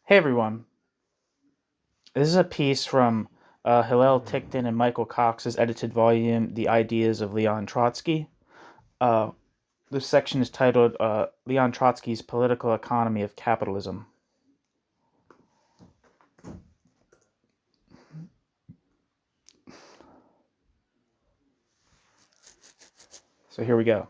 Hey everyone, this is a piece from Hillel Ticktin and Michael Cox's edited volume, The Ideas of Leon Trotsky. Uh, this section is titled Leon Trotsky's Political Economy of Capitalism. So here we go.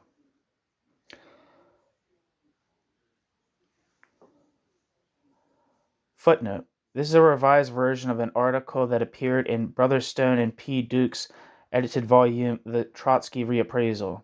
Footnote. This is a revised version of an article that appeared in Brother Stone and P. Duke's edited volume, The Trotsky Reappraisal.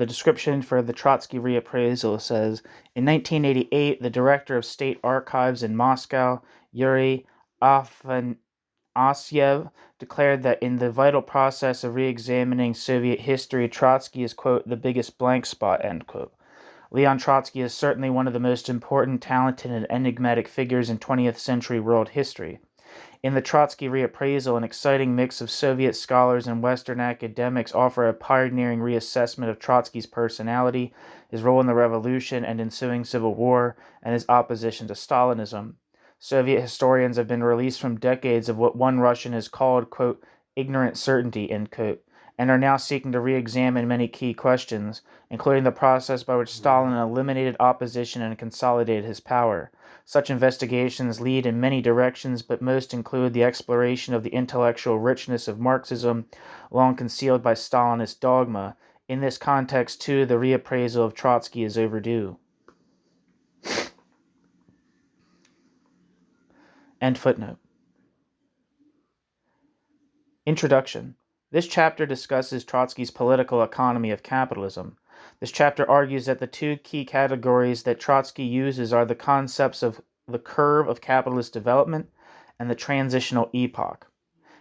The description for the Trotsky reappraisal says, in 1988, the director of state archives in Moscow, Yuri Afanasyev, declared that in the vital process of re-examining Soviet history, Trotsky is, quote, the biggest blank spot, end quote. Leon Trotsky is certainly one of the most important, talented, and enigmatic figures in 20th century world history. In the Trotsky reappraisal, an exciting mix of Soviet scholars and Western academics offer a pioneering reassessment of Trotsky's personality, his role in the revolution and ensuing civil war, and his opposition to Stalinism. Soviet historians have been released from decades of what one Russian has called, quote, ignorant certainty, end quote, and are now seeking to re-examine many key questions, including the process by which Stalin eliminated opposition and consolidated his power. Such investigations lead in many directions, but most include the exploration of the intellectual richness of Marxism, long concealed by Stalinist dogma. In this context, too, the reappraisal of Trotsky is overdue. End footnote. Introduction. This chapter discusses Trotsky's political economy of capitalism. This chapter argues that the two key categories that Trotsky uses are the concepts of the curve of capitalist development and the transitional epoch.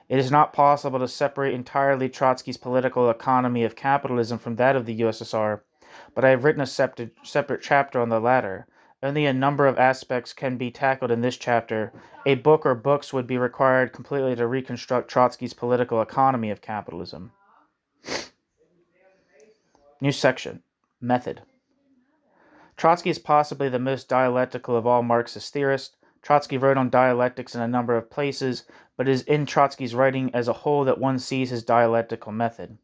It is not possible to separate entirely Trotsky's political economy of capitalism from that of the USSR, but I have written a separate chapter on the latter. Only a number of aspects can be tackled in this chapter. A book or books would be required completely to reconstruct Trotsky's political economy of capitalism. New section. Method. Trotsky is possibly the most dialectical of all Marxist theorists. Trotsky wrote on dialectics in a number of places, but it is in Trotsky's writing as a whole that one sees his dialectical method.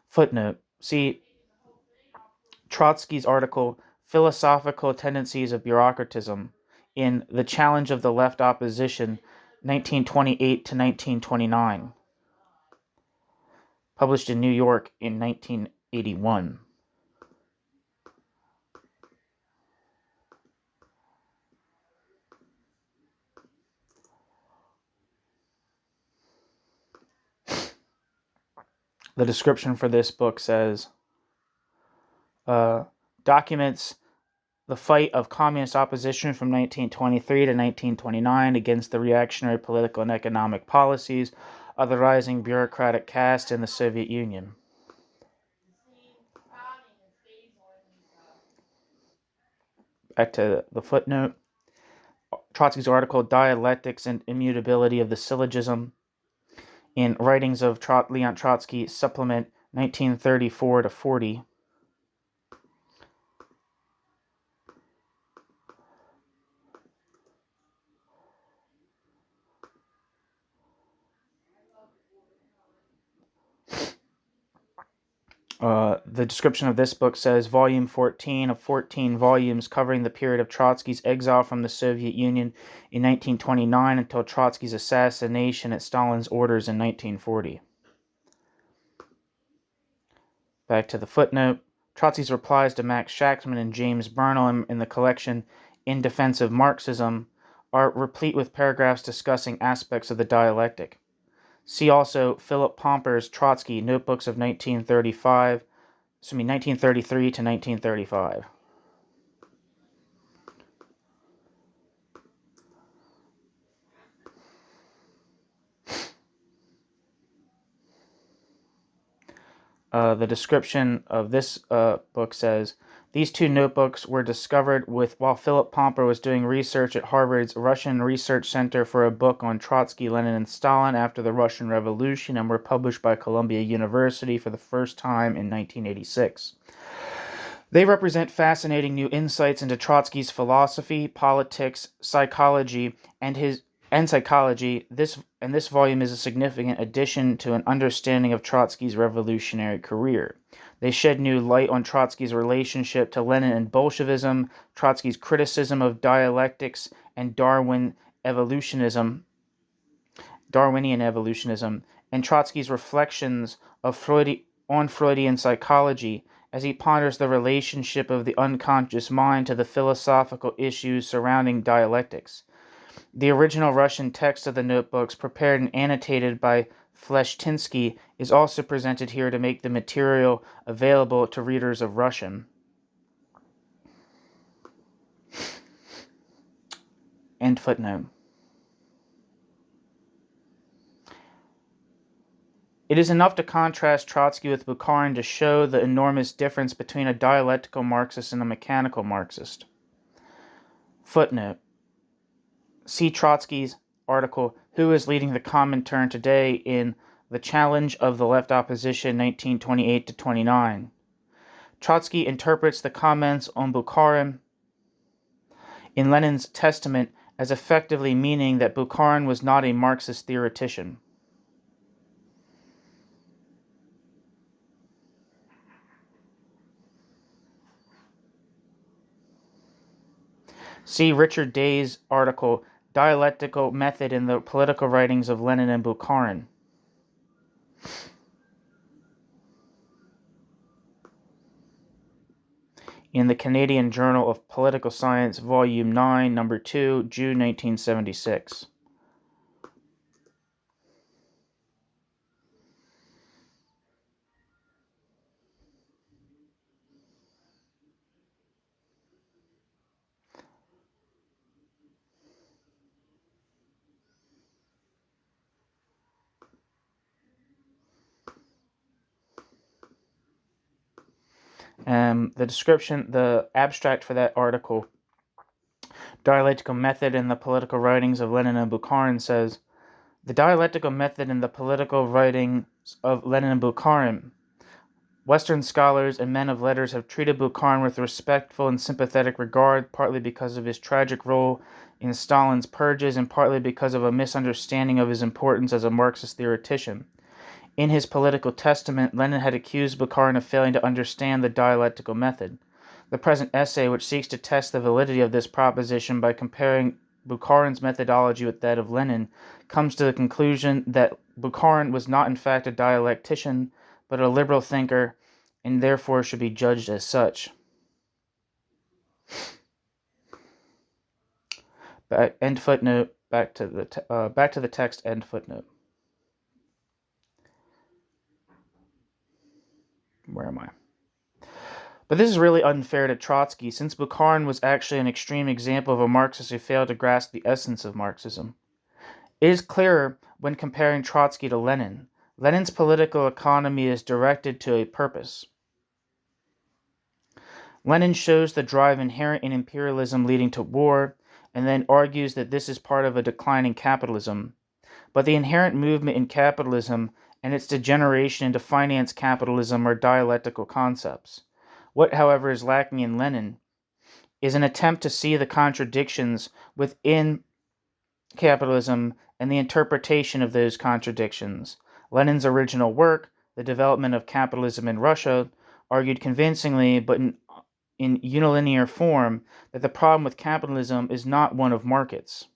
Footnote. See Trotsky's article, Philosophical Tendencies of Bureaucratism, in The Challenge of the Left Opposition, 1928 to 1929, published in New York in 1981. The description for this book says, documents the fight of communist opposition from 1923 to 1929 against the reactionary political and economic policies of the rising bureaucratic caste in the Soviet Union. Back to the footnote. Trotsky's article, Dialectics and Immutability of the Syllogism, in Writings of Leon Trotsky, supplement 1934 to 40. The description of this book says, Volume 14 of 14 volumes covering the period of Trotsky's exile from the Soviet Union in 1929 until Trotsky's assassination at Stalin's orders in 1940. Back to the footnote. Trotsky's replies to Max Shachtman and James Burnham in the collection In Defense of Marxism are replete with paragraphs discussing aspects of the dialectic. See also Philip Pomper's Trotsky, Notebooks of 1933 to 1935. The description of this book says, These two notebooks were discovered while Philip Pomper was doing research at Harvard's Russian Research Center for a book on Trotsky, Lenin, and Stalin after the Russian Revolution, and were published by Columbia University for the first time in 1986. They represent fascinating new insights into Trotsky's philosophy, politics, psychology, and psychology. This volume is a significant addition to an understanding of Trotsky's revolutionary career. They shed new light on Trotsky's relationship to Lenin and Bolshevism, Trotsky's criticism of dialectics and Darwinian evolutionism, and Trotsky's reflections on Freudian psychology as he ponders the relationship of the unconscious mind to the philosophical issues surrounding dialectics. The original Russian text of the notebooks, prepared and annotated by Fleshtinsky, is also presented here to make the material available to readers of Russian. End footnote. It is enough to contrast Trotsky with Bukharin to show the enormous difference between a dialectical Marxist and a mechanical Marxist. Footnote. See Trotsky's article, Who is Leading the Comintern Today, in The Challenge of the Left Opposition, 1928-29. Trotsky interprets the comments on Bukharin in Lenin's Testament as effectively meaning that Bukharin was not a Marxist theoretician. See Richard Day's article, Dialectical Method in the Political Writings of Lenin and Bukharin. In the Canadian Journal of Political Science, Volume 9, Number 2, June 1976. The description, the abstract for that article, Dialectical Method in the Political Writings of Lenin and Bukharin, says, the dialectical method in the political writings of Lenin and Bukharin. Western scholars and men of letters have treated Bukharin with respectful and sympathetic regard, partly because of his tragic role in Stalin's purges and partly because of a misunderstanding of his importance as a Marxist theoretician. In his political testament, Lenin had accused Bukharin of failing to understand the dialectical method. The present essay, which seeks to test the validity of this proposition by comparing Bukharin's methodology with that of Lenin, comes to the conclusion that Bukharin was not in fact a dialectician, but a liberal thinker, and therefore should be judged as such. End footnote. Back to the text. End footnote. Where am I? But this is really unfair to Trotsky, since Bukharin was actually an extreme example of a Marxist who failed to grasp the essence of Marxism. It is clearer when comparing Trotsky to Lenin. Lenin's political economy is directed to a purpose. Lenin shows the drive inherent in imperialism leading to war, and then argues that this is part of a declining capitalism. But the inherent movement in capitalism and its degeneration into finance capitalism are dialectical concepts. What, however, is lacking in Lenin is an attempt to see the contradictions within capitalism and the interpretation of those contradictions. Lenin's original work, The Development of Capitalism in Russia, argued convincingly, but in unilinear form, that the problem with capitalism is not one of markets.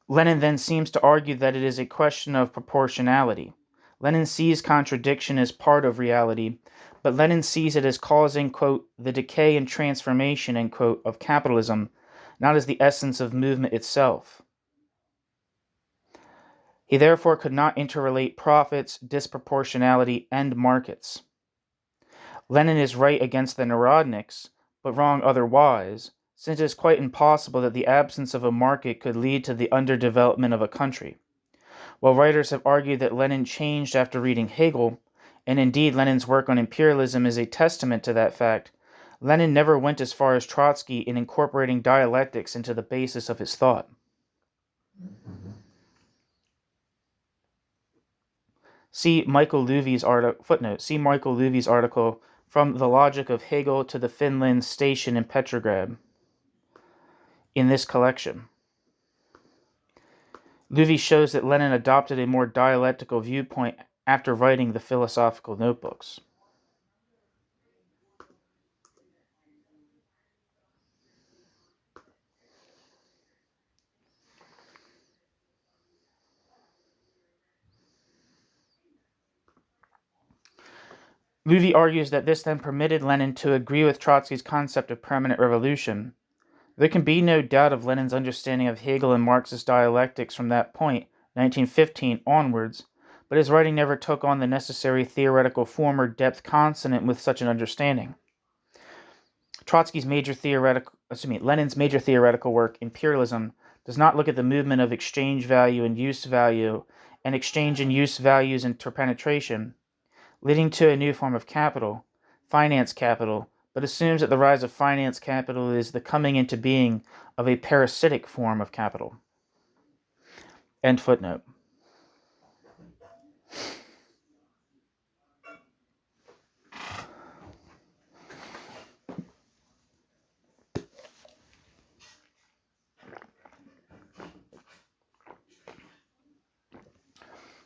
Lenin then seems to argue that it is a question of proportionality. Lenin sees contradiction as part of reality, but Lenin sees it as causing, quote, the decay and transformation, end quote, of capitalism, not as the essence of movement itself. He therefore could not interrelate profits, disproportionality, and markets. Lenin is right against the Narodniks, but wrong otherwise, since it is quite impossible that the absence of a market could lead to the underdevelopment of a country. While writers have argued that Lenin changed after reading Hegel, and indeed Lenin's work on imperialism is a testament to that fact. Lenin never went as far as Trotsky in incorporating dialectics into the basis of his thought. See Michael Louvie's article, From the Logic of Hegel to the Finland Station in Petrograd, in this collection. Louvie shows that Lenin adopted a more dialectical viewpoint after writing the philosophical notebooks. Louvie argues that this then permitted Lenin to agree with Trotsky's concept of permanent revolution. There can be no doubt of Lenin's understanding of Hegel and Marxist dialectics from that point, 1915, onwards, but his writing never took on the necessary theoretical form or depth consonant with such an understanding. Lenin's major theoretical work, Imperialism, does not look at the movement of exchange value and use value, and exchange and use values interpenetration, leading to a new form of capital, finance capital, but assumes that the rise of finance capital is the coming into being of a parasitic form of capital. End footnote.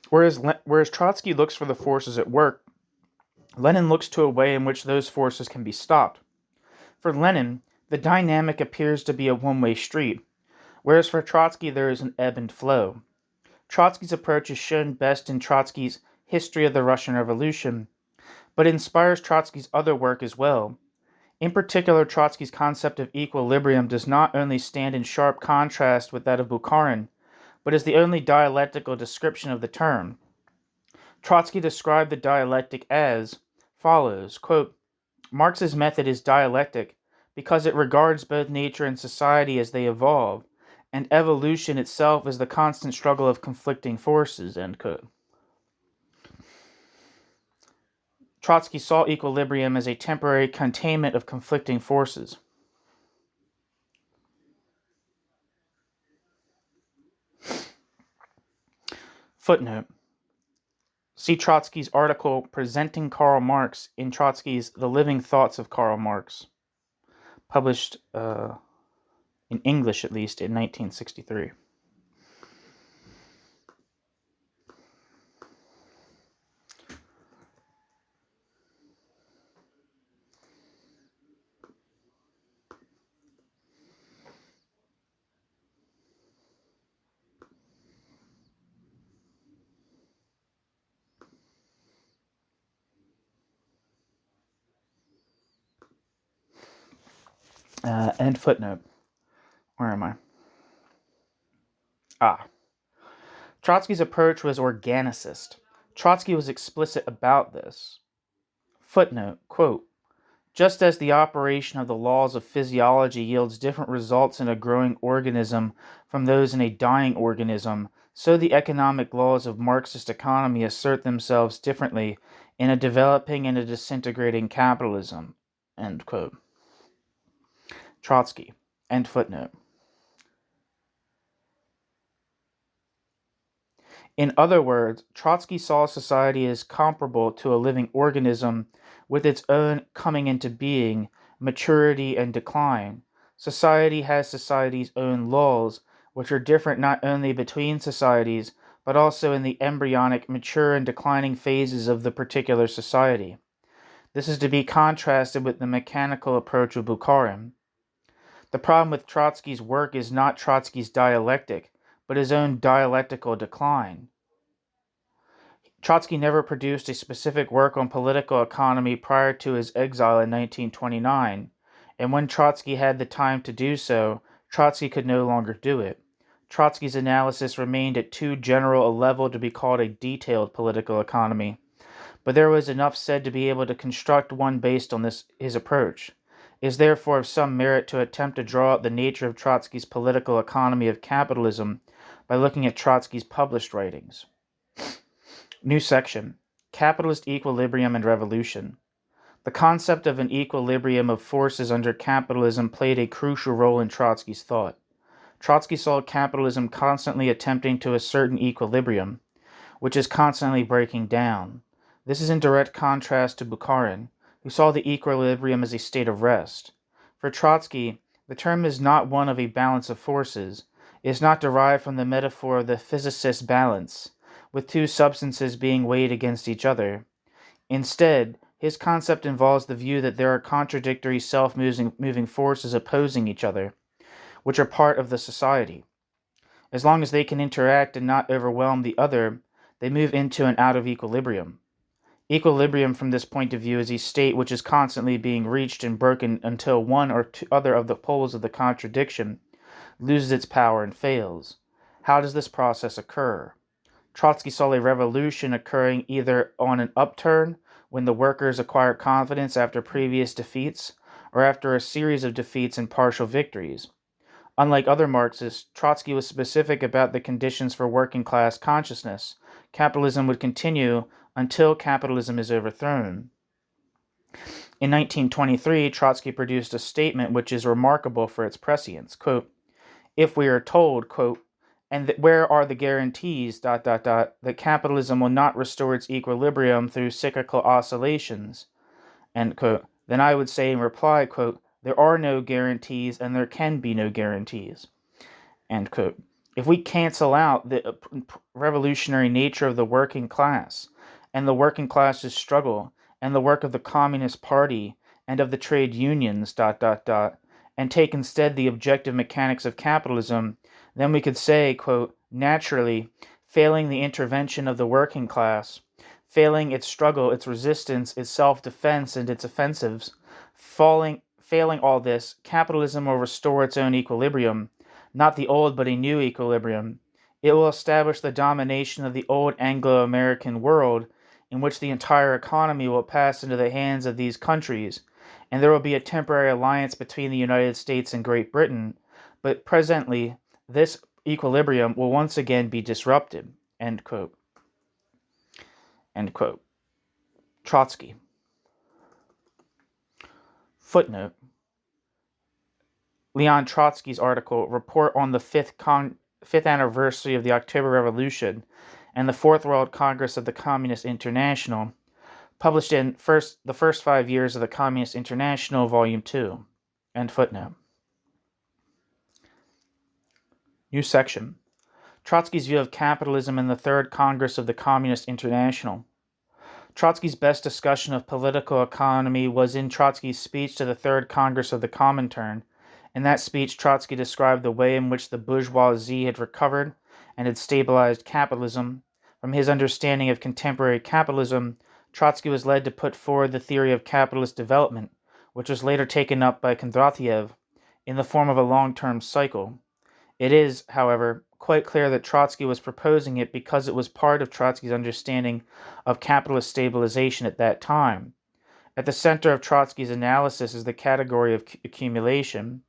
Whereas Trotsky looks for the forces at work, Lenin looks to a way in which those forces can be stopped. For Lenin, the dynamic appears to be a one-way street, whereas for Trotsky there is an ebb and flow. Trotsky's approach is shown best in Trotsky's History of the Russian Revolution, but inspires Trotsky's other work as well. In particular, Trotsky's concept of equilibrium does not only stand in sharp contrast with that of Bukharin, but is the only dialectical description of the term. Trotsky described the dialectic as follows, quote, Marx's method is dialectic because it regards both nature and society as they evolve, and evolution itself as the constant struggle of conflicting forces, end quote. Trotsky saw equilibrium as a temporary containment of conflicting forces. Footnote. See Trotsky's article Presenting Karl Marx in Trotsky's The Living Thoughts of Karl Marx, published in English at least in 1963. End footnote. Where am I? Trotsky's approach was organicist. Trotsky was explicit about this. Footnote, quote, just as the operation of the laws of physiology yields different results in a growing organism from those in a dying organism, so the economic laws of Marxist economy assert themselves differently in a developing and a disintegrating capitalism, end quote. Trotsky, end footnote. In other words, Trotsky saw society as comparable to a living organism with its own coming into being, maturity, and decline. Society has society's own laws, which are different not only between societies, but also in the embryonic, mature, and declining phases of the particular society. This is to be contrasted with the mechanical approach of Bukharin. The problem with Trotsky's work is not Trotsky's dialectic, but his own dialectical decline. Trotsky never produced a specific work on political economy prior to his exile in 1929, and when Trotsky had the time to do so, Trotsky could no longer do it. Trotsky's analysis remained at too general a level to be called a detailed political economy, but there was enough said to be able to construct one based on his approach. It is therefore of some merit to attempt to draw out the nature of Trotsky's political economy of capitalism by looking at Trotsky's published writings. New section, Capitalist Equilibrium and Revolution. The concept of an equilibrium of forces under capitalism played a crucial role in Trotsky's thought. Trotsky saw capitalism constantly attempting to assert an equilibrium, which is constantly breaking down. This is in direct contrast to Bukharin, who saw the equilibrium as a state of rest. For Trotsky, the term is not one of a balance of forces. It is not derived from the metaphor of the physicist's balance, with two substances being weighed against each other. Instead, his concept involves the view that there are contradictory self-moving forces opposing each other, which are part of the society. As long as they can interact and not overwhelm the other, they move into and out of equilibrium. Equilibrium from this point of view is a state which is constantly being reached and broken until one or other of the poles of the contradiction loses its power and fails. How does this process occur? Trotsky saw a revolution occurring either on an upturn, when the workers acquire confidence after previous defeats, or after a series of defeats and partial victories. Unlike other Marxists, Trotsky was specific about the conditions for working class consciousness. Capitalism would continue until capitalism is overthrown. In 1923, Trotsky produced a statement which is remarkable for its prescience. Quote, "If we are told, quote, and where are the guarantees, that capitalism will not restore its equilibrium through cyclical oscillations, end quote, then I would say in reply, quote, there are no guarantees and there can be no guarantees, end quote. If we cancel out the revolutionary nature of the working class, and the working class's struggle, and the work of the Communist Party, and of the trade unions, and take instead the objective mechanics of capitalism, then we could say, quote, naturally, failing the intervention of the working class, failing its struggle, its resistance, its self-defense, and its offensives, failing all this, capitalism will restore its own equilibrium, not the old but a new equilibrium. It will establish the domination of the old Anglo-American world, in which the entire economy will pass into the hands of these countries, and there will be a temporary alliance between the United States and Great Britain, but presently, this equilibrium will once again be disrupted," end quote. End quote. Trotsky. Footnote. Leon Trotsky's article, Report on the Fifth Anniversary of the October Revolution and the Fourth World Congress of the Communist International, published in the first 5 years of the Communist International, Volume 2. End footnote. New section. Trotsky's view of capitalism in the Third Congress of the Communist International. Trotsky's best discussion of political economy was in Trotsky's speech to the Third Congress of the Comintern. In that speech, Trotsky described the way in which the bourgeoisie had recovered and had stabilized capitalism. From his understanding of contemporary capitalism, Trotsky was led to put forward the theory of capitalist development, which was later taken up by Kondratiev in the form of a long-term cycle. It is, however, quite clear that Trotsky was proposing it because it was part of Trotsky's understanding of capitalist stabilization at that time. At the center of Trotsky's analysis is the category of accumulation,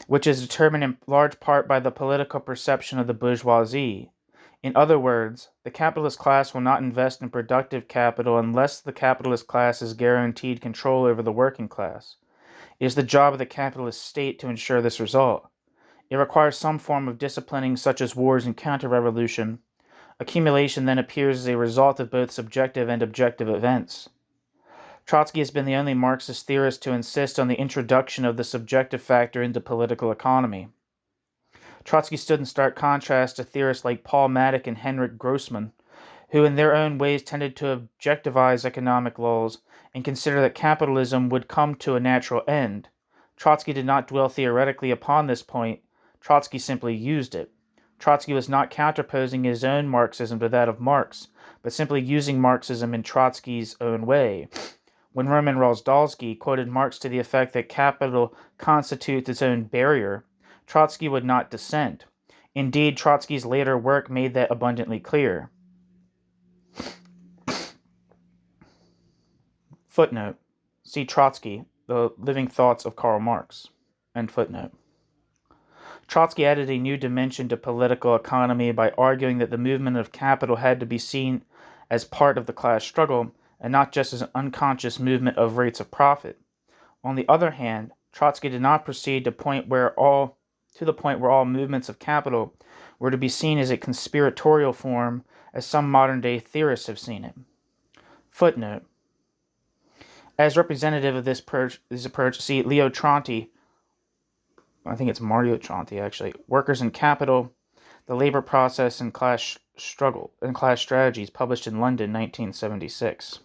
which is determined in large part by the political perception of the bourgeoisie. In other words, the capitalist class will not invest in productive capital unless the capitalist class is guaranteed control over the working class. It is the job of the capitalist state to ensure this result. It requires some form of disciplining, such as wars and counter-revolution. Accumulation then appears as a result of both subjective and objective events. Trotsky has been the only Marxist theorist to insist on the introduction of the subjective factor into political economy. Trotsky stood in stark contrast to theorists like Paul Maddock and Henrik Grossman, who in their own ways tended to objectivize economic laws and consider that capitalism would come to a natural end. Trotsky did not dwell theoretically upon this point. Trotsky simply used it. Trotsky was not counterposing his own Marxism to that of Marx, but simply using Marxism in Trotsky's own way. When Roman Rozdalsky quoted Marx to the effect that capital constitutes its own barrier, Trotsky would not dissent. Indeed, Trotsky's later work made that abundantly clear. Footnote. See Trotsky, The Living Thoughts of Karl Marx. End footnote. Trotsky added a new dimension to political economy by arguing that the movement of capital had to be seen as part of the class struggle and not just as an unconscious movement of rates of profit. On the other hand, Trotsky did not proceed to the point where all movements of capital were to be seen as a conspiratorial form, as some modern-day theorists have seen it. Footnote. As representative of this approach, see Leo Tronti, I think it's Mario Tronti actually, Workers and Capital, The Labor Process and Class Struggle and Class Strategies, published in London, 1976.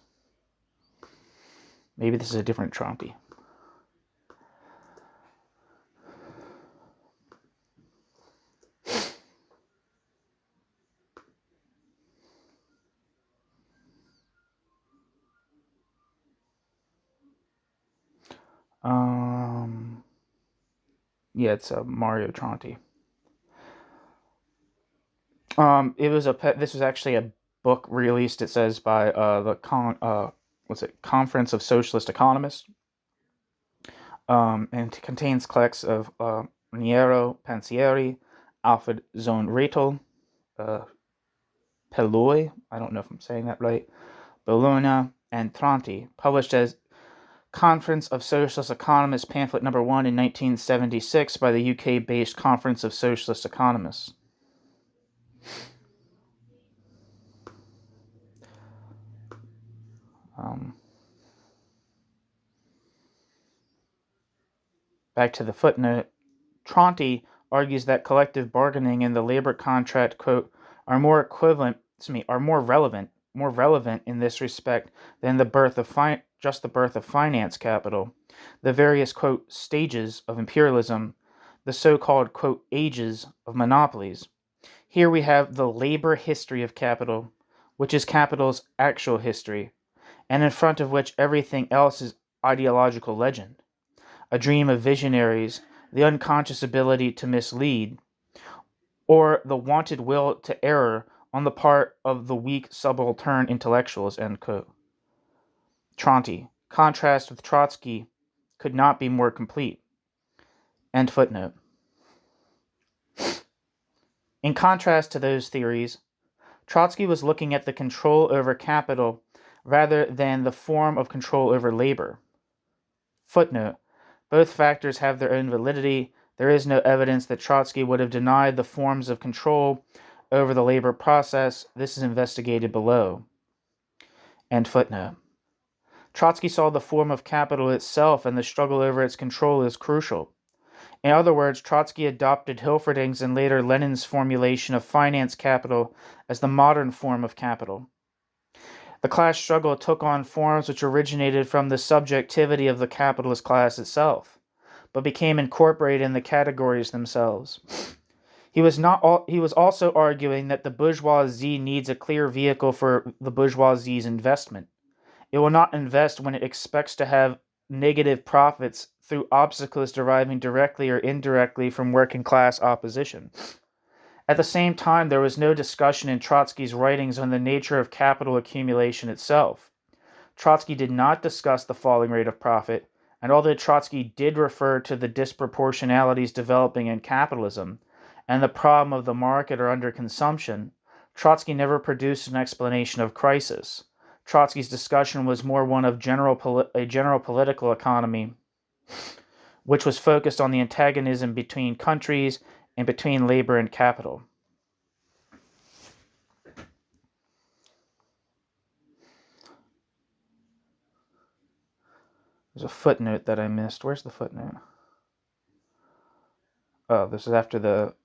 Maybe this is a different Tronti. Yeah, it's Mario Tronti. This was actually a book released, it says, by the Conference of Socialist Economists, and it contains collects of Niero Pansieri, Alfred Zohn-Rethel, Pelloy, I don't know if I'm saying that right, Bologna, and Tronti, published as Conference of Socialist Economists, pamphlet number 1 in 1976 by the UK-based Conference of Socialist Economists. Back to the footnote. Tronti argues that collective bargaining and the labor contract, quote, are more relevant in this respect than the birth of finance capital, the various, quote, stages of imperialism, the so-called, quote, ages of monopolies. Here we have the labor history of capital, which is capital's actual history, and in front of which everything else is ideological legend, a dream of visionaries, the unconscious ability to mislead, or the wanted will to error on the part of the weak subaltern intellectuals, end quote. Tronti, contrast with Trotsky, could not be more complete. End footnote. In contrast to those theories, Trotsky was looking at the control over capital rather than the form of control over labor. Footnote. Both factors have their own validity. There is no evidence that Trotsky would have denied the forms of control over the labor process. This is investigated below. End footnote. Trotsky saw the form of capital itself and the struggle over its control as crucial. In other words, Trotsky adopted Hilferding's and later Lenin's formulation of finance capital as the modern form of capital. The class struggle took on forms which originated from the subjectivity of the capitalist class itself, but became incorporated in the categories themselves. He was also arguing that the bourgeoisie needs a clear vehicle for the bourgeoisie's investment. It will not invest when it expects to have negative profits through obstacles deriving directly or indirectly from working class opposition. At the same time, there was no discussion in Trotsky's writings on the nature of capital accumulation itself. Trotsky did not discuss the falling rate of profit, and although Trotsky did refer to the disproportionalities developing in capitalism and the problem of the market or underconsumption, Trotsky never produced an explanation of crisis. Trotsky's discussion was more one of a general political economy, which was focused on the antagonism between countries and between labor and capital. There's a footnote that I missed. Where's the footnote? Oh, this is after the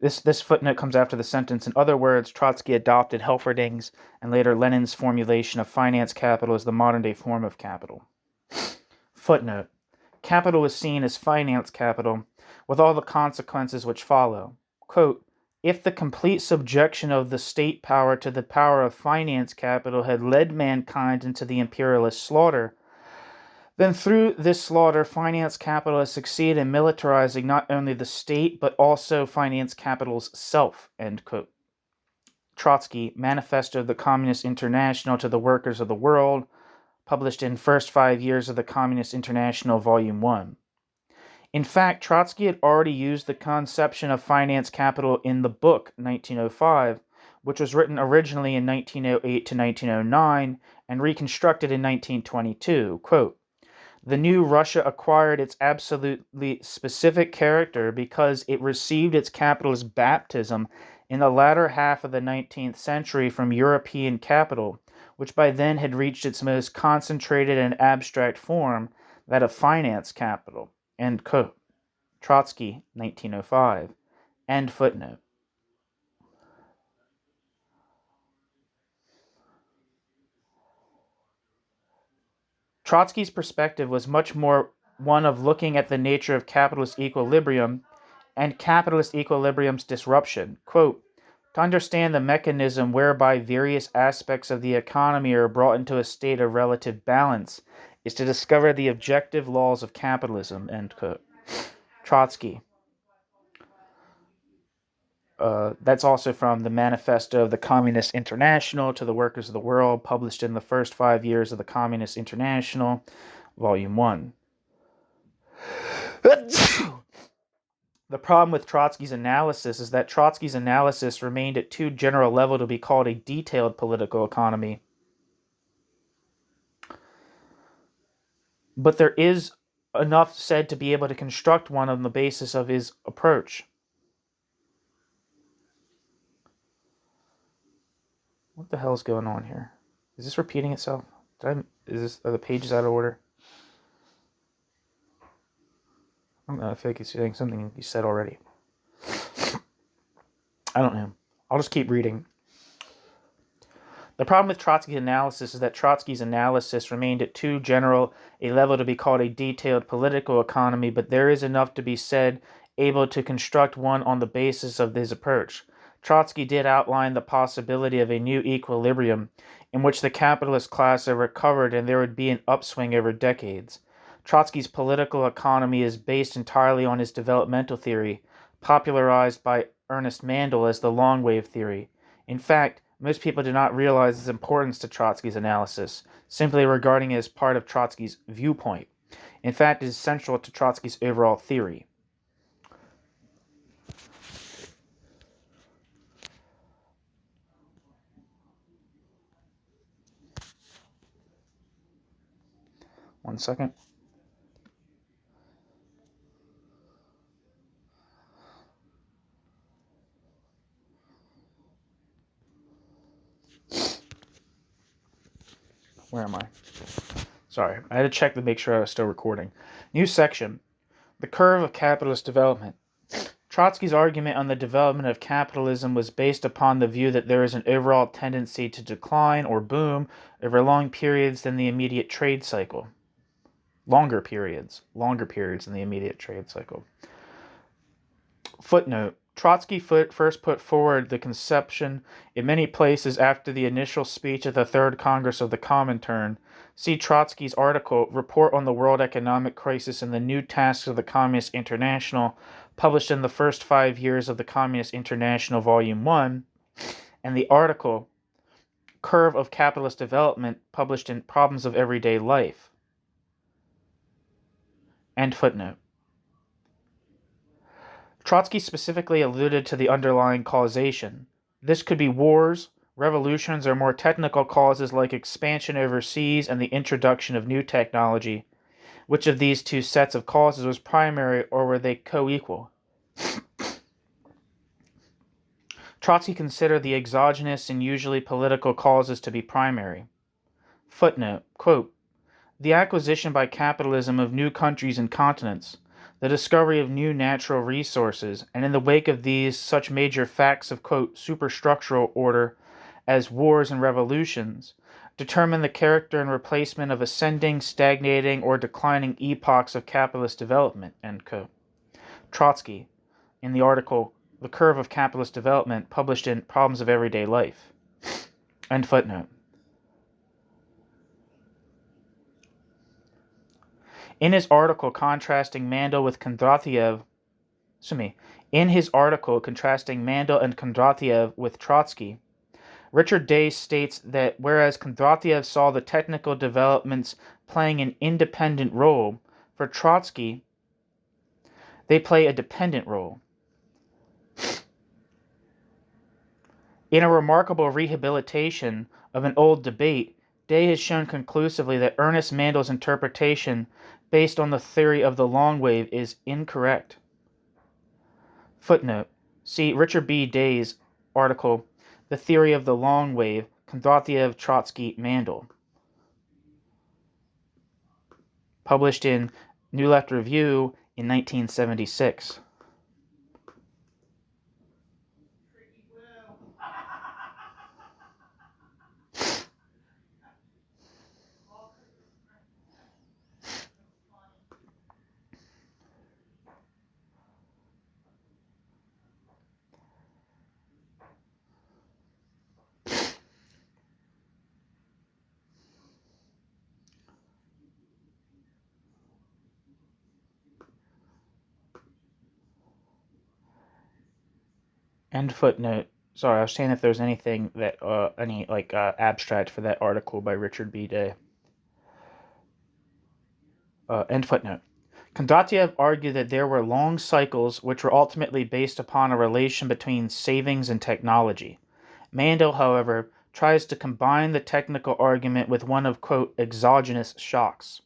This footnote comes after the sentence. In other words, Trotsky adopted Hilferding's and later Lenin's formulation of finance capital as the modern-day form of capital. Footnote. Capital was seen as finance capital, with all the consequences which follow. Quote, if the complete subjection of the state power to the power of finance capital had led mankind into the imperialist slaughter, then through this slaughter, finance capital has succeeded in militarizing not only the state, but also finance capital's self, end quote. Trotsky, Manifesto of the Communist International to the Workers of the World, published in First 5 Years of the Communist International, Volume 1. In fact, Trotsky had already used the conception of finance capital in the book 1905, which was written originally in 1908 to 1909 and reconstructed in 1922. Quote, "The new Russia acquired its absolutely specific character because it received its capitalist baptism in the latter half of the 19th century from European capital, which by then had reached its most concentrated and abstract form, that of finance capital." End quote. Trotsky, 1905. End footnote. Trotsky's perspective was much more one of looking at the nature of capitalist equilibrium and capitalist equilibrium's disruption. Quote, "To understand the mechanism whereby various aspects of the economy are brought into a state of relative balance is to discover the objective laws of capitalism." End quote. Trotsky. That's also from the Manifesto of the Communist International to the Workers of the World, published in the first 5 years of the Communist International, Volume 1. The problem with Trotsky's analysis is that Trotsky's analysis remained at too general a level to be called a detailed political economy. But there is enough said to be able to construct one on the basis of his approach. What the hell is going on here? Is this repeating itself? Are the pages out of order? I don't know. I feel like he's saying something he said already. I don't know. I'll just keep reading. The problem with Trotsky's analysis is that Trotsky's analysis remained at too general a level to be called a detailed political economy, but there is enough to be said able to construct one on the basis of his approach. Trotsky did outline the possibility of a new equilibrium in which the capitalist class are recovered and there would be an upswing over decades. Trotsky's political economy is based entirely on his developmental theory, popularized by Ernest Mandel as the long wave theory. In fact, most people do not realize its importance to Trotsky's analysis, simply regarding it as part of Trotsky's viewpoint. In fact, it is central to Trotsky's overall theory. One second. Where am I? Sorry, I had to check to make sure I was still recording. New section. The curve of capitalist development. Trotsky's argument on the development of capitalism was based upon the view that there is an overall tendency to decline or boom over long periods than the immediate trade cycle. Longer periods than the immediate trade cycle. Footnote. Trotsky first put forward the conception in many places after the initial speech at the Third Congress of the Comintern. See Trotsky's article, Report on the World Economic Crisis and the New Tasks of the Communist International, published in the first 5 years of the Communist International, Volume 1, and the article, Curve of Capitalist Development, published in Problems of Everyday Life. End footnote. Trotsky specifically alluded to the underlying causation. This could be wars, revolutions, or more technical causes like expansion overseas and the introduction of new technology. Which of these two sets of causes was primary, or were they co-equal? Trotsky considered the exogenous and usually political causes to be primary. Footnote, quote, "The acquisition by capitalism of new countries and continents, the discovery of new natural resources, and in the wake of these, such major facts of, quote, superstructural order as wars and revolutions, determine the character and replacement of ascending, stagnating, or declining epochs of capitalist development," end quote. Trotsky, in the article, The Curve of Capitalist Development, published in Problems of Everyday Life. End footnote. In his article contrasting Mandel and Kondratiev with Trotsky, Richard Day states that whereas Kondratiev saw the technical developments playing an independent role, for Trotsky, They play a dependent role. In a remarkable rehabilitation of an old debate, Day has shown conclusively that Ernest Mandel's interpretation based on the theory of the long wave is incorrect. Footnote. See Richard B. Day's article, The Theory of the Long Wave, Kondratiev, Trotsky, Mandel, published in New Left Review in 1976. End footnote. Sorry, I was saying if there's anything that, abstract for that article by Richard B. Day. End footnote. Kondratiev argued that there were long cycles which were ultimately based upon a relation between savings and technology. Mandel, however, tries to combine the technical argument with one of, quote, exogenous shocks.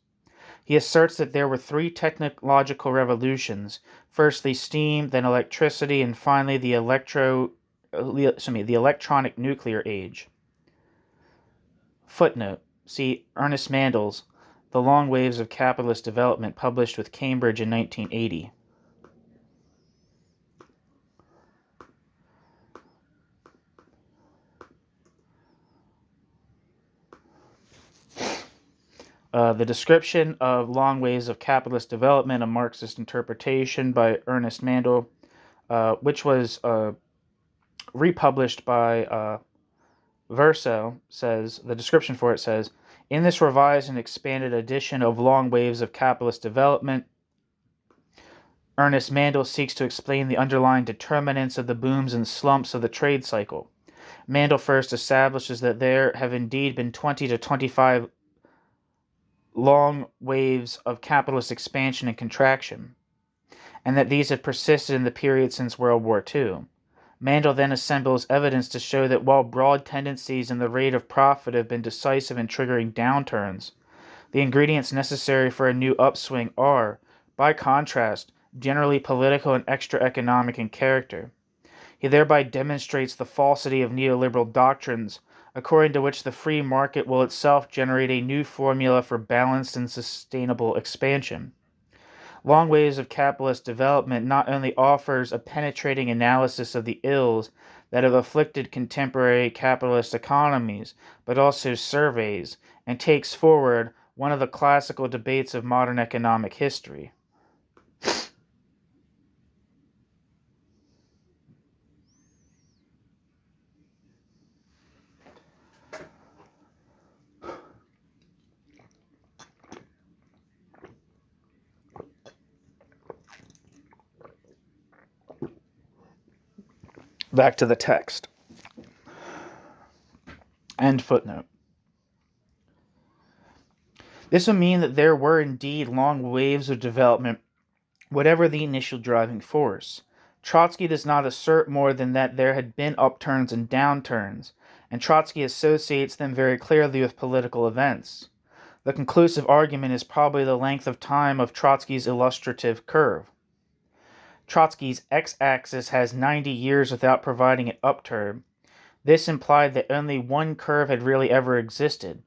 He asserts that there were three technological revolutions, firstly steam, then electricity, and finally the electronic nuclear age. Footnote. See Ernest Mandel's The Long Waves of Capitalist Development, published with Cambridge in 1980. The description of long waves of capitalist development, a Marxist interpretation by Ernest Mandel, which was republished by Verso, says, the description for it says, in this revised and expanded edition of Long Waves of Capitalist Development, Ernest Mandel seeks to explain the underlying determinants of the booms and slumps of the trade cycle. Mandel first establishes that there have indeed been 20 to 25 long waves of capitalist expansion and contraction, and that these have persisted in the period since World War II. Mandel then assembles evidence to show that while broad tendencies in the rate of profit have been decisive in triggering downturns, the ingredients necessary for a new upswing are, by contrast, generally political and extra-economic in character. He thereby demonstrates the falsity of neoliberal doctrines, according to which the free market will itself generate a new formula for balanced and sustainable expansion. Long Waves of Capitalist Development not only offers a penetrating analysis of the ills that have afflicted contemporary capitalist economies, but also surveys and takes forward one of the classical debates of modern economic history. Back to the text. End footnote. This would mean that there were indeed long waves of development, whatever the initial driving force. Trotsky does not assert more than that there had been upturns and downturns, and Trotsky associates them very clearly with political events. The conclusive argument is probably the length of time of Trotsky's illustrative curve. Trotsky's x-axis has 90 years without providing an upturn. This implied that only one curve had really ever existed.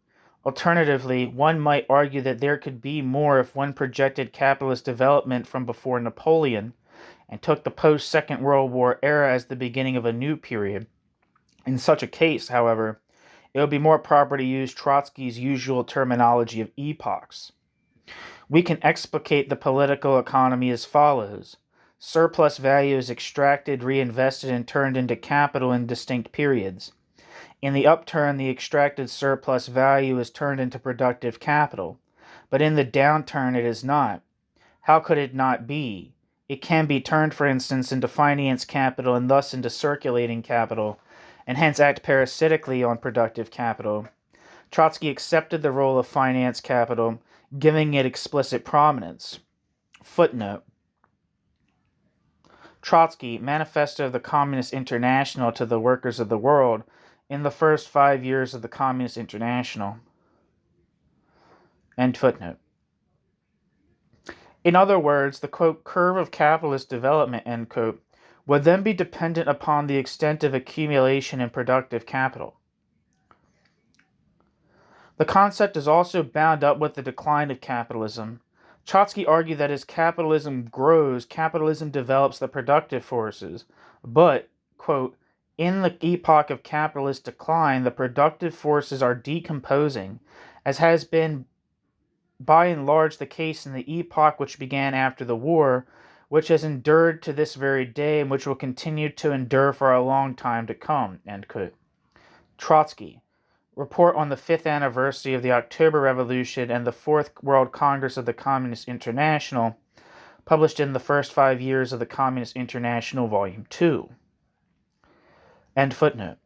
Alternatively, one might argue that there could be more if one projected capitalist development from before Napoleon and took the post-Second World War era as the beginning of a new period. In such a case, however, it would be more proper to use Trotsky's usual terminology of epochs. We can explicate the political economy as follows. Surplus value is extracted, reinvested, and turned into capital in distinct periods. In the upturn, the extracted surplus value is turned into productive capital, but in the downturn it is not. How could it not be? It can be turned, for instance, into finance capital and thus into circulating capital, and hence act parasitically on productive capital. Trotsky accepted the role of finance capital, giving it explicit prominence. Footnote. Trotsky, Manifesto of the Communist International to the Workers of the World, in the first 5 years of the Communist International. End footnote. In other words, the, quote, curve of capitalist development, end quote, would then be dependent upon the extent of accumulation in productive capital. The concept is also bound up with the decline of capitalism. Trotsky argued that as capitalism grows, capitalism develops the productive forces, but, quote, in the epoch of capitalist decline, the productive forces are decomposing, as has been by and large the case in the epoch which began after the war, which has endured to this very day and which will continue to endure for a long time to come, end quote. Trotsky, Report on the 5th anniversary of the October Revolution and the 4th World Congress of the Communist International, published in the first 5 years of the Communist International, Volume 2. End footnote.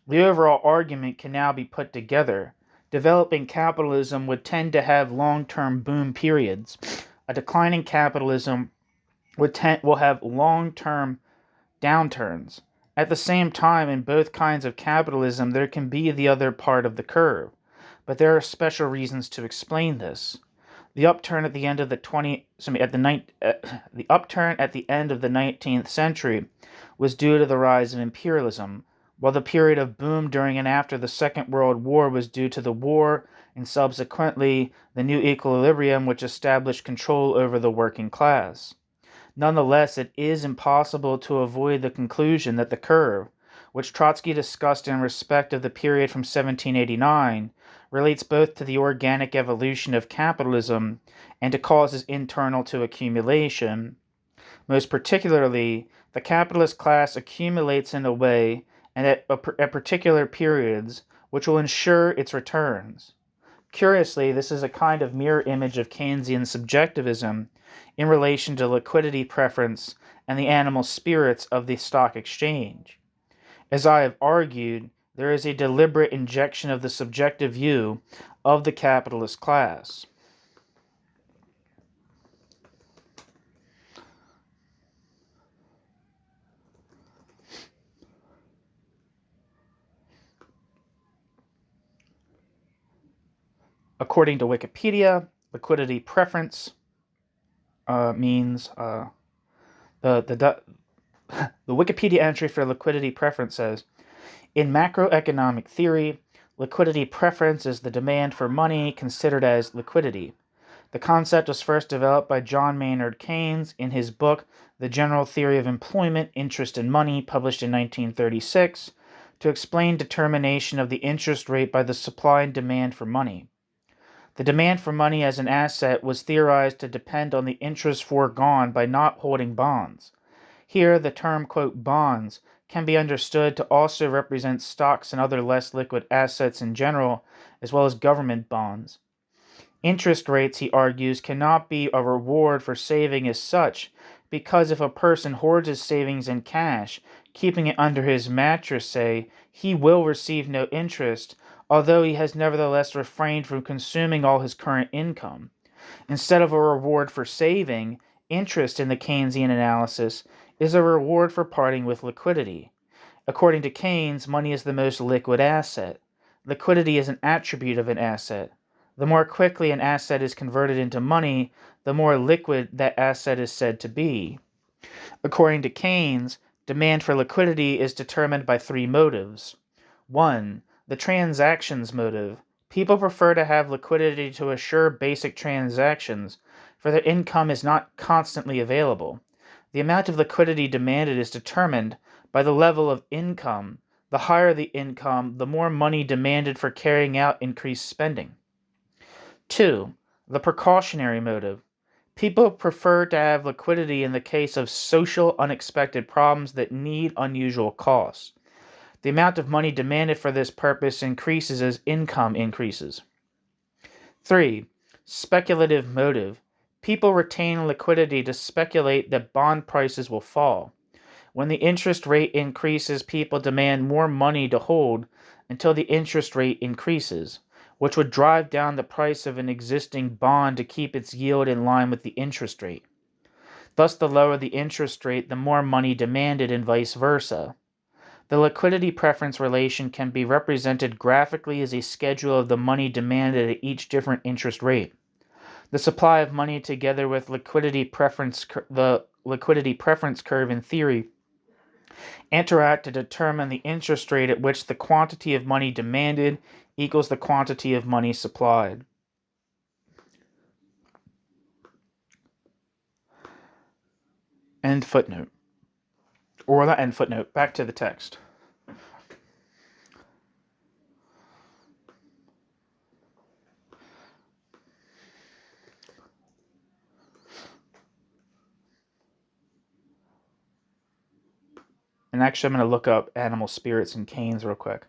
The overall argument can now be put together. Developing capitalism would tend to have long-term boom periods. A declining capitalism will have long-term downturns. At the same time, in both kinds of capitalism, there can be the other part of the curve, but there are special reasons to explain this. The upturn at the end of the 19th century was due to the rise of imperialism, while the period of boom during and after the Second World War was due to the war and subsequently the new equilibrium which established control over the working class. Nonetheless, it is impossible to avoid the conclusion that the curve, which Trotsky discussed in respect of the period from 1789, relates both to the organic evolution of capitalism and to causes internal to accumulation. Most particularly, the capitalist class accumulates in a way and at particular periods which will ensure its returns. Curiously, this is a kind of mirror image of Keynesian subjectivism in relation to liquidity preference and the animal spirits of the stock exchange. As I have argued, there is a deliberate injection of the subjective view of the capitalist class. According to Wikipedia, liquidity preference means the Wikipedia entry for liquidity preference says, in macroeconomic theory, liquidity preference is the demand for money considered as liquidity. The concept was first developed by John Maynard Keynes in his book The General Theory of Employment, Interest and Money, published in 1936, to explain determination of the interest rate by the supply and demand for money. The demand for money as an asset was theorized to depend on the interest foregone by not holding bonds. Here, the term, quote, bonds can be understood to also represent stocks and other less liquid assets in general, as well as government bonds. Interest rates, he argues, cannot be a reward for saving as such, because if a person hoards his savings in cash, keeping it under his mattress, say, he will receive no interest, although he has nevertheless refrained from consuming all his current income. Instead of a reward for saving, interest in the Keynesian analysis is a reward for parting with liquidity. According to Keynes, money is the most liquid asset. Liquidity is an attribute of an asset. The more quickly an asset is converted into money, the more liquid that asset is said to be. According to Keynes, demand for liquidity is determined by three motives. 1. The transactions motive. People prefer to have liquidity to assure basic transactions, for their income is not constantly available. The amount of liquidity demanded is determined by the level of income. The higher the income, the more money demanded for carrying out increased spending. 2. The precautionary motive. People prefer to have liquidity in the case of social unexpected problems that need unusual costs. The amount of money demanded for this purpose increases as income increases. 3. Speculative motive. People retain liquidity to speculate that bond prices will fall. When the interest rate increases, people demand more money to hold until the interest rate increases, which would drive down the price of an existing bond to keep its yield in line with the interest rate. Thus, the lower the interest rate, the more money demanded, and vice versa. The liquidity preference relation can be represented graphically as a schedule of the money demanded at each different interest rate. The supply of money together with the liquidity preference curve in theory interact to determine the interest rate at which the quantity of money demanded equals the quantity of money supplied. End footnote. Or not end footnote, back to the text. And actually, I'm going to look up animal spirits in Keynes real quick.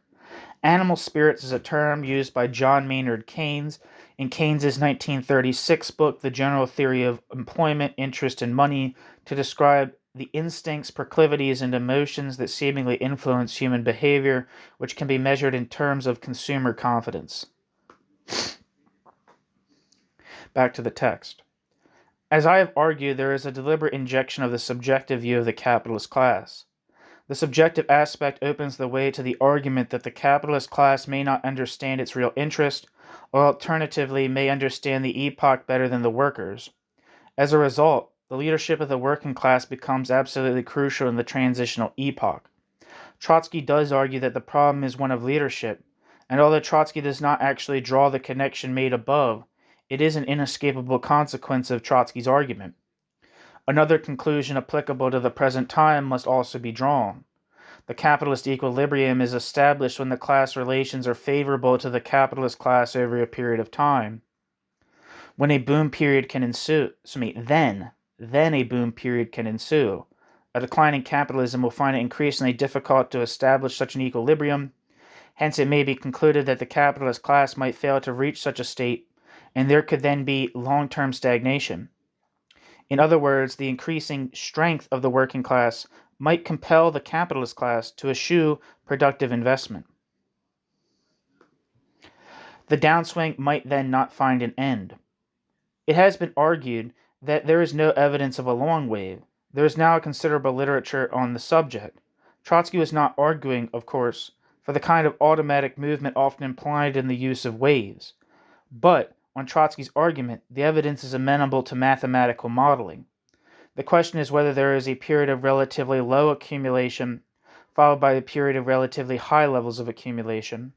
Animal spirits is a term used by John Maynard Keynes in Keynes's 1936 book, The General Theory of Employment, Interest, and Money, to describe the instincts, proclivities, and emotions that seemingly influence human behavior, which can be measured in terms of consumer confidence. Back to the text. As I have argued, there is a deliberate injection of the subjective view of the capitalist class. The subjective aspect opens the way to the argument that the capitalist class may not understand its real interest, or alternatively may understand the epoch better than the workers. As a result, the leadership of the working class becomes absolutely crucial in the transitional epoch. Trotsky does argue that the problem is one of leadership, and although Trotsky does not actually draw the connection made above, it is an inescapable consequence of Trotsky's argument. Another conclusion applicable to the present time must also be drawn. The capitalist equilibrium is established when the class relations are favorable to the capitalist class over a period of time. When a boom period can ensue, then a boom period can ensue. A declining capitalism will find it increasingly difficult to establish such an equilibrium. Hence, it may be concluded that the capitalist class might fail to reach such a state, and there could then be long-term stagnation. In other words, the increasing strength of the working class might compel the capitalist class to eschew productive investment. The downswing might then not find an end. It has been argued that there is no evidence of a long wave. There is now considerable literature on the subject. Trotsky was not arguing, of course, for the kind of automatic movement often implied in the use of waves. But on Trotsky's argument, the evidence is amenable to mathematical modeling. The question is whether there is a period of relatively low accumulation followed by a period of relatively high levels of accumulation.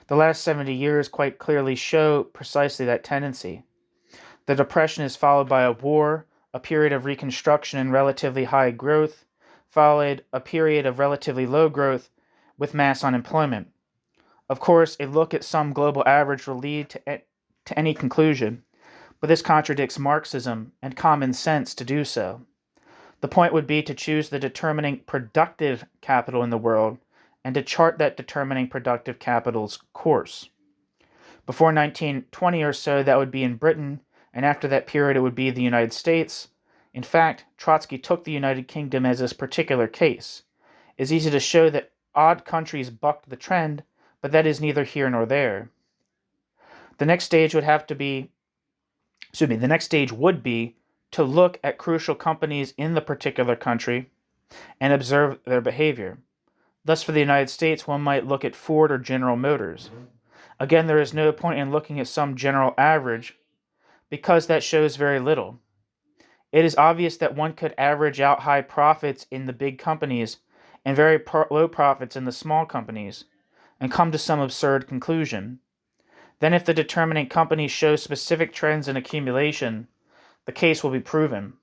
The last 70 years quite clearly show precisely that tendency. The Depression is followed by a war, a period of reconstruction and relatively high growth, followed a period of relatively low growth with mass unemployment. Of course, a look at some global average will lead to any conclusion, but this contradicts Marxism and common sense to do so. The point would be to choose the determining productive capital in the world and to chart that determining productive capital's course. Before 1920 or so, that would be in Britain, and after that period, it would be the United States. In fact, Trotsky took the United Kingdom as this particular case. It's easy to show that odd countries bucked the trend, but that is neither here nor there. The next stage would be to look at crucial companies in the particular country and observe their behavior. Thus, for the United States, one might look at Ford or General Motors. Again, there is no point in looking at some general average because that shows very little. It is obvious that one could average out high profits in the big companies and very low profits in the small companies and come to some absurd conclusion. Then, if the determining companies show specific trends in accumulation, the case will be proven.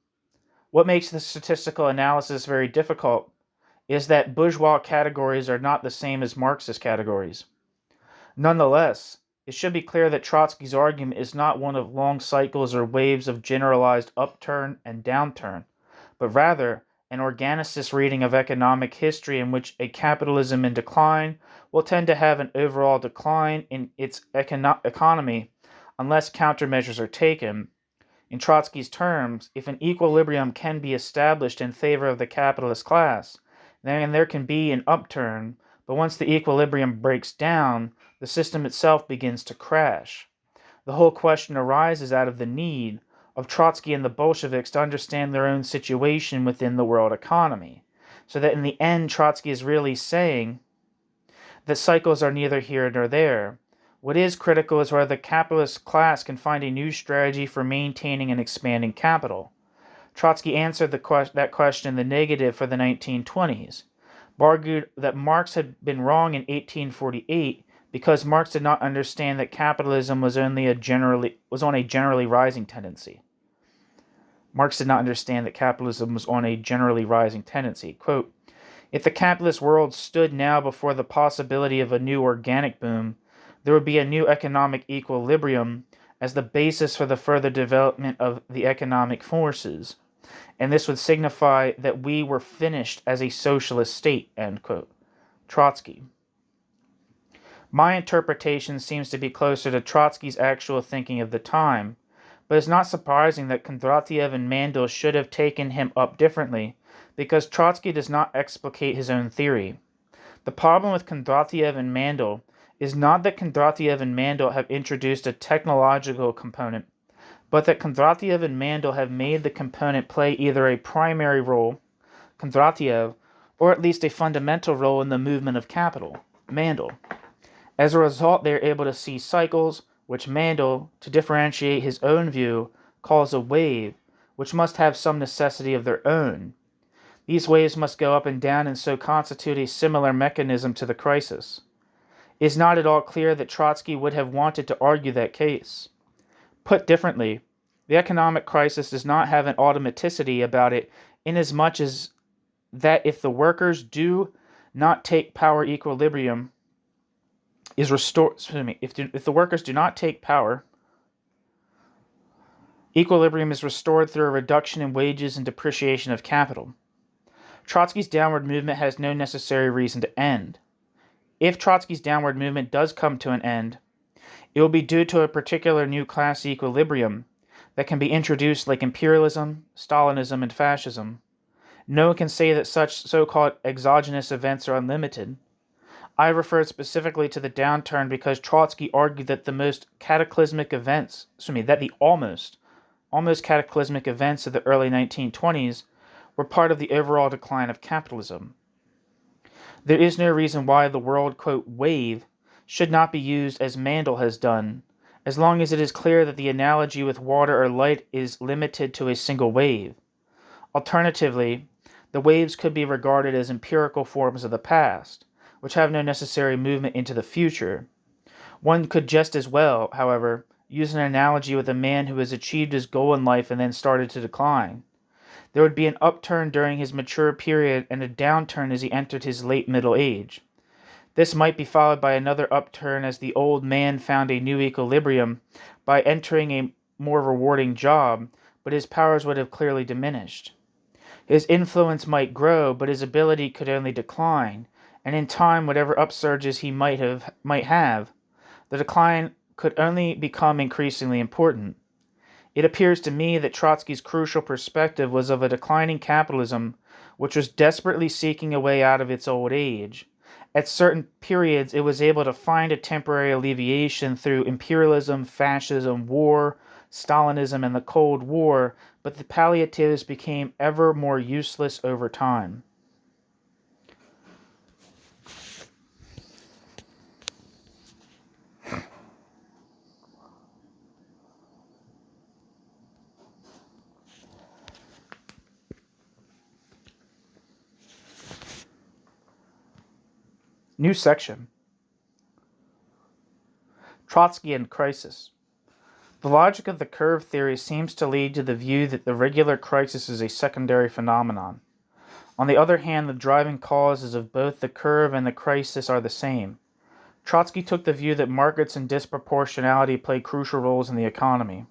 What makes the statistical analysis very difficult is that bourgeois categories are not the same as Marxist categories. Nonetheless, it should be clear that Trotsky's argument is not one of long cycles or waves of generalized upturn and downturn, but rather an organicist reading of economic history in which a capitalism in decline will tend to have an overall decline in its economy unless countermeasures are taken. In Trotsky's terms, if an equilibrium can be established in favor of the capitalist class, then there can be an upturn, but once the equilibrium breaks down, the system itself begins to crash. The whole question arises out of the need, of Trotsky and the Bolsheviks to understand their own situation within the world economy. So that in the end, Trotsky is really saying that cycles are neither here nor there. What is critical is whether the capitalist class can find a new strategy for maintaining and expanding capital. Trotsky answered that question in the negative for the 1920s, argued that Marx had been wrong in 1848 because Marx did not understand that capitalism was on a generally rising tendency. Marx did not understand that capitalism was on a generally rising tendency. Quote, if the capitalist world stood now before the possibility of a new organic boom, there would be a new economic equilibrium as the basis for the further development of the economic forces, and this would signify that we were finished as a socialist state, end quote. Trotsky. My interpretation seems to be closer to Trotsky's actual thinking of the time, but it's not surprising that Kondratiev and Mandel should have taken him up differently, because Trotsky does not explicate his own theory. The problem with Kondratiev and Mandel is not that Kondratiev and Mandel have introduced a technological component, but that Kondratiev and Mandel have made the component play either a primary role, Kondratiev, or at least a fundamental role in the movement of capital, Mandel. As a result, they are able to see cycles, which Mandel, to differentiate his own view, calls a wave, which must have some necessity of their own. These waves must go up and down and so constitute a similar mechanism to the crisis. It is not at all clear that Trotsky would have wanted to argue that case. Put differently, the economic crisis does not have an automaticity about it inasmuch as that if the workers do not take power, equilibrium is restored. If the workers do not take power, equilibrium is restored through a reduction in wages and depreciation of capital. Trotsky's downward movement has no necessary reason to end. If Trotsky's downward movement does come to an end, it will be due to a particular new class equilibrium that can be introduced like imperialism, Stalinism, and fascism. No one can say that such so-called exogenous events are unlimited. I referred specifically to the downturn because Trotsky argued that the almost cataclysmic events of the early 1920s were part of the overall decline of capitalism. There is no reason why the word, quote, wave should not be used as Mandel has done, as long as it is clear that the analogy with water or light is limited to a single wave. Alternatively, the waves could be regarded as empirical forms of the past, which have no necessary movement into the future. One could just as well, however, use an analogy with a man who has achieved his goal in life and then started to decline. There would be an upturn during his mature period and a downturn as he entered his late middle age. This might be followed by another upturn as the old man found a new equilibrium by entering a more rewarding job, but his powers would have clearly diminished. His influence might grow, but his ability could only decline, and in time, whatever upsurges he might have, the decline could only become increasingly important. It appears to me that Trotsky's crucial perspective was of a declining capitalism which was desperately seeking a way out of its old age. At certain periods, it was able to find a temporary alleviation through imperialism, fascism, war, Stalinism, and the Cold War, but the palliatives became ever more useless over time. New section. Trotsky and crisis. The logic of the curve theory seems to lead to the view that the regular crisis is a secondary phenomenon. On the other hand, the driving causes of both the curve and the crisis are the same. Trotsky took the view that markets and disproportionality play crucial roles in the economy.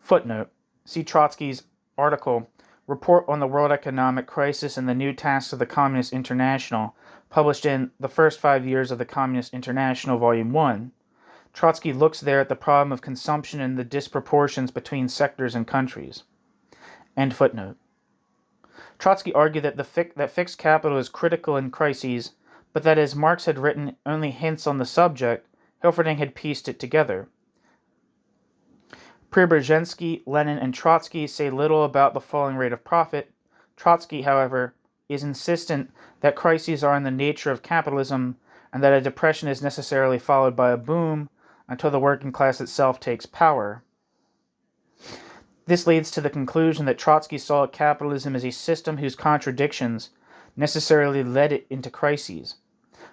Footnote. See Trotsky's article, Report on the World Economic Crisis and the New Tasks of the Communist International, published in The First 5 Years of the Communist International, Volume 1. Trotsky looks there at the problem of consumption and the disproportions between sectors and countries. End footnote. Trotsky argued that fixed capital is critical in crises, but that as Marx had written only hints on the subject, Hilferding had pieced it together. Preobrazhensky, Lenin, and Trotsky say little about the falling rate of profit. Trotsky, however, is insistent that crises are in the nature of capitalism and that a depression is necessarily followed by a boom until the working class itself takes power. This leads to the conclusion that Trotsky saw capitalism as a system whose contradictions necessarily led it into crises,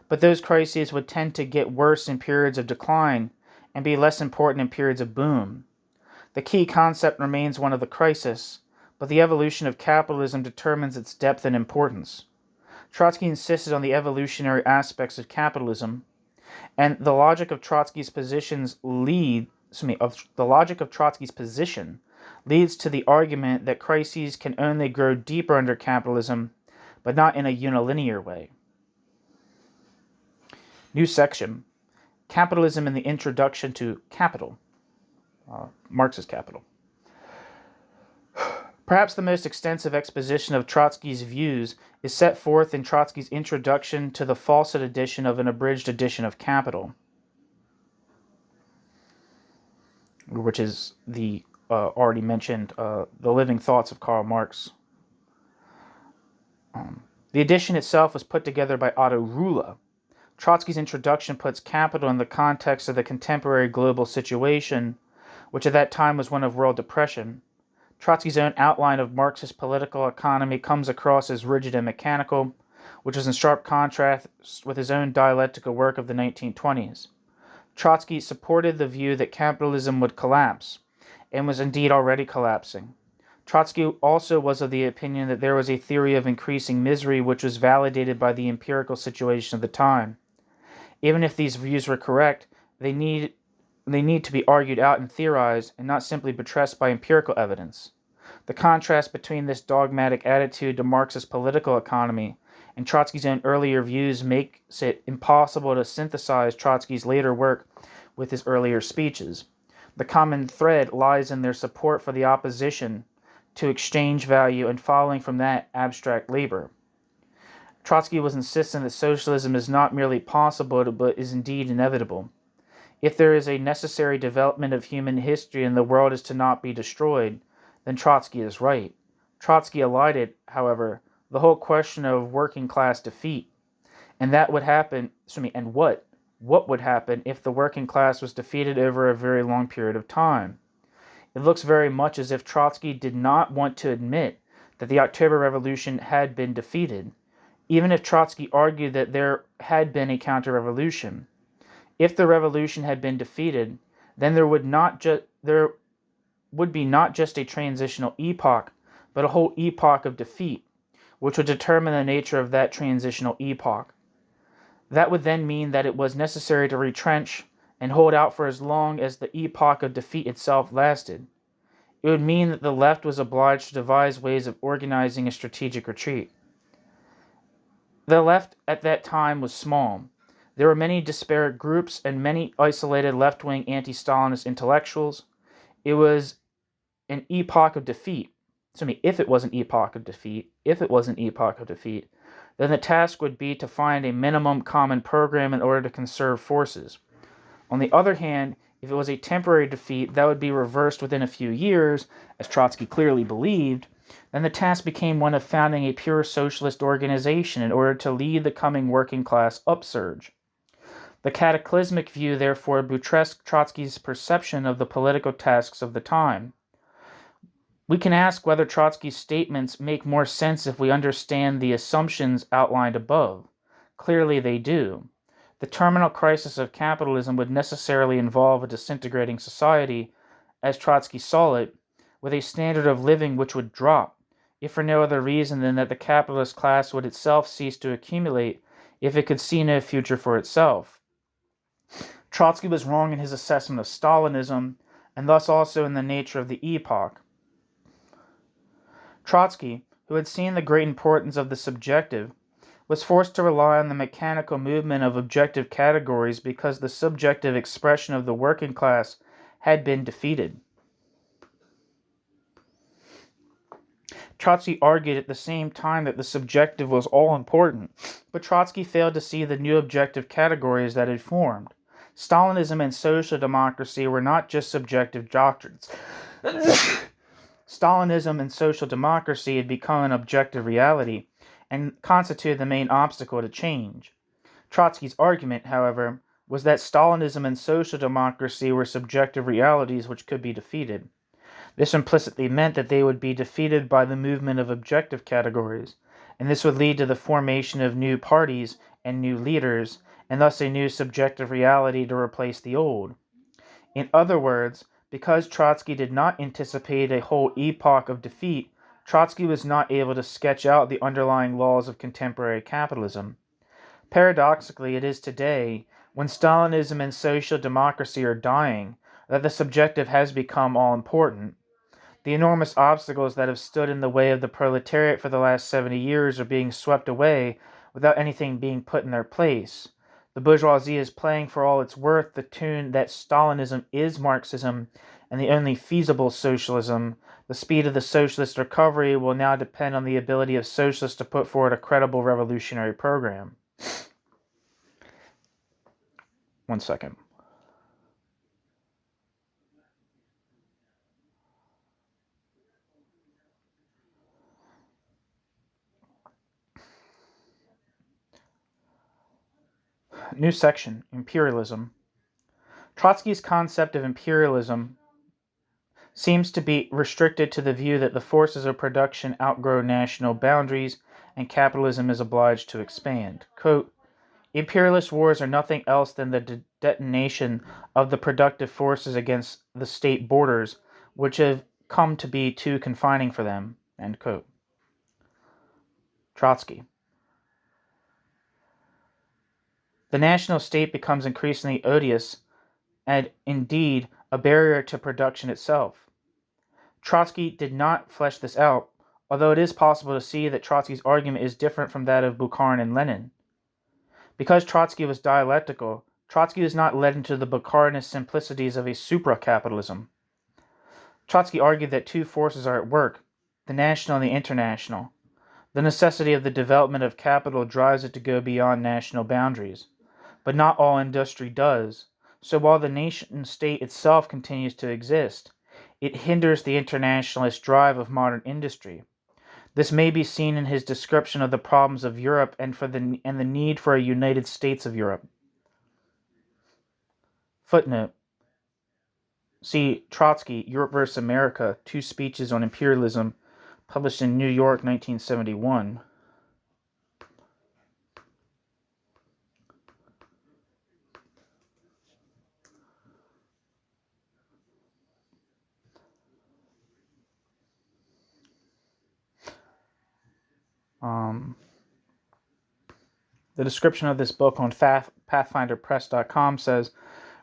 but those crises would tend to get worse in periods of decline and be less important in periods of boom. The key concept remains one of the crisis, but the evolution of capitalism determines its depth and importance. Trotsky insisted on the evolutionary aspects of capitalism, and the logic of Trotsky's position leads to the argument that crises can only grow deeper under capitalism, but not in a unilinear way. New section: Capitalism in the Introduction to Capital. Marx's Capital. Perhaps the most extensive exposition of Trotsky's views is set forth in Trotsky's introduction to the Fawcett edition of an abridged edition of Capital, which is the already mentioned The Living Thoughts of Karl Marx. The edition itself was put together by Otto Rula. Trotsky's introduction puts capital in the context of the contemporary global situation, which at that time was one of world depression. Trotsky's own outline of Marxist political economy comes across as rigid and mechanical, which is in sharp contrast with his own dialectical work of the 1920s. Trotsky supported the view that capitalism would collapse, and was indeed already collapsing. Trotsky also was of the opinion that there was a theory of increasing misery which was validated by the empirical situation of the time. Even if these views were correct, they need to be argued out and theorized, and not simply buttressed by empirical evidence. The contrast between this dogmatic attitude to Marxist political economy and Trotsky's own earlier views makes it impossible to synthesize Trotsky's later work with his earlier speeches. The common thread lies in their support for the opposition to exchange value and following from that abstract labor. Trotsky was insistent that socialism is not merely possible, but is indeed inevitable. If there is a necessary development of human history and the world is to not be destroyed, then Trotsky is right. Trotsky elided, however, the whole question of working class defeat, and what would happen if the working class was defeated over a very long period of time. It looks very much as if Trotsky did not want to admit that the October Revolution had been defeated, even if Trotsky argued that there had been a counter-revolution. If the revolution had been defeated, then there would be not just a transitional epoch, but a whole epoch of defeat, which would determine the nature of that transitional epoch. That would then mean that it was necessary to retrench and hold out for as long as the epoch of defeat itself lasted. It would mean that the left was obliged to devise ways of organizing a strategic retreat. The left at that time was small. There were many disparate groups and many isolated left-wing anti-Stalinist intellectuals. It was an epoch of defeat. If it was an epoch of defeat, then the task would be to find a minimum common program in order to conserve forces. On the other hand, if it was a temporary defeat that would be reversed within a few years, as Trotsky clearly believed, then the task became one of founding a pure socialist organization in order to lead the coming working class upsurge. The cataclysmic view therefore buttressed Trotsky's perception of the political tasks of the time. We can ask whether Trotsky's statements make more sense if we understand the assumptions outlined above. Clearly they do. The terminal crisis of capitalism would necessarily involve a disintegrating society, as Trotsky saw it, with a standard of living which would drop, if for no other reason than that the capitalist class would itself cease to accumulate if it could see no future for itself. Trotsky was wrong in his assessment of Stalinism, and thus also in the nature of the epoch. Trotsky, who had seen the great importance of the subjective, was forced to rely on the mechanical movement of objective categories because the subjective expression of the working class had been defeated. Trotsky argued at the same time that the subjective was all important, but Trotsky failed to see the new objective categories that had formed. Stalinism and social democracy were not just subjective doctrines. Stalinism and social democracy had become an objective reality and constituted the main obstacle to change. Trotsky's argument, however, was that Stalinism and social democracy were subjective realities which could be defeated. This implicitly meant that they would be defeated by the movement of objective categories, and this would lead to the formation of new parties and new leaders, and thus a new subjective reality to replace the old. In other words, because Trotsky did not anticipate a whole epoch of defeat, Trotsky was not able to sketch out the underlying laws of contemporary capitalism. Paradoxically, it is today, when Stalinism and social democracy are dying, that the subjective has become all important. The enormous obstacles that have stood in the way of the proletariat for the last 70 years are being swept away without anything being put in their place. The bourgeoisie is playing for all it's worth the tune that Stalinism is Marxism and the only feasible socialism. The speed of the socialist recovery will now depend on the ability of socialists to put forward a credible revolutionary program. 1 second. New section, Imperialism. Trotsky's concept of imperialism seems to be restricted to the view that the forces of production outgrow national boundaries and capitalism is obliged to expand. Quote, imperialist wars are nothing else than the detonation of the productive forces against the state borders, which have come to be too confining for them. End quote. Trotsky. The national state becomes increasingly odious and, indeed, a barrier to production itself. Trotsky did not flesh this out, although it is possible to see that Trotsky's argument is different from that of Bukharin and Lenin. Because Trotsky was dialectical, Trotsky was not led into the Bukharinist simplicities of a supra-capitalism. Trotsky argued that two forces are at work, the national and the international. The necessity of the development of capital drives it to go beyond national boundaries. But not all industry does. So while the nation-state itself continues to exist, it hinders the internationalist drive of modern industry. This may be seen in his description of the problems of Europe and the need for a United States of Europe. Footnote. See Trotsky, Europe vs. America, Two Speeches on Imperialism, published in New York, 1971. The description of this book on pathfinderpress.com says,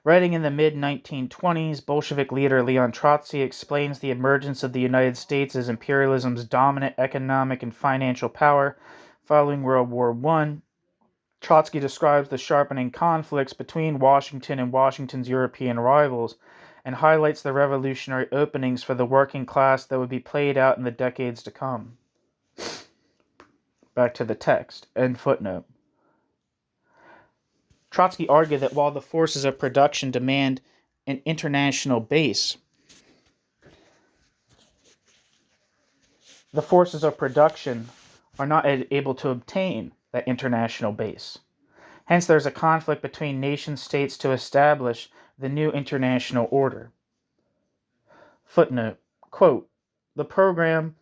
writing in the mid-1920s, Bolshevik leader Leon Trotsky explains the emergence of the United States as imperialism's dominant economic and financial power following World War I. Trotsky describes the sharpening conflicts between Washington and Washington's European rivals and highlights the revolutionary openings for the working class that would be played out in the decades to come. Back to the text. End footnote. Trotsky argued that while the forces of production demand an international base, the forces of production are not able to obtain that international base. Hence, there's a conflict between nation-states to establish the new international order. Footnote, quote, the program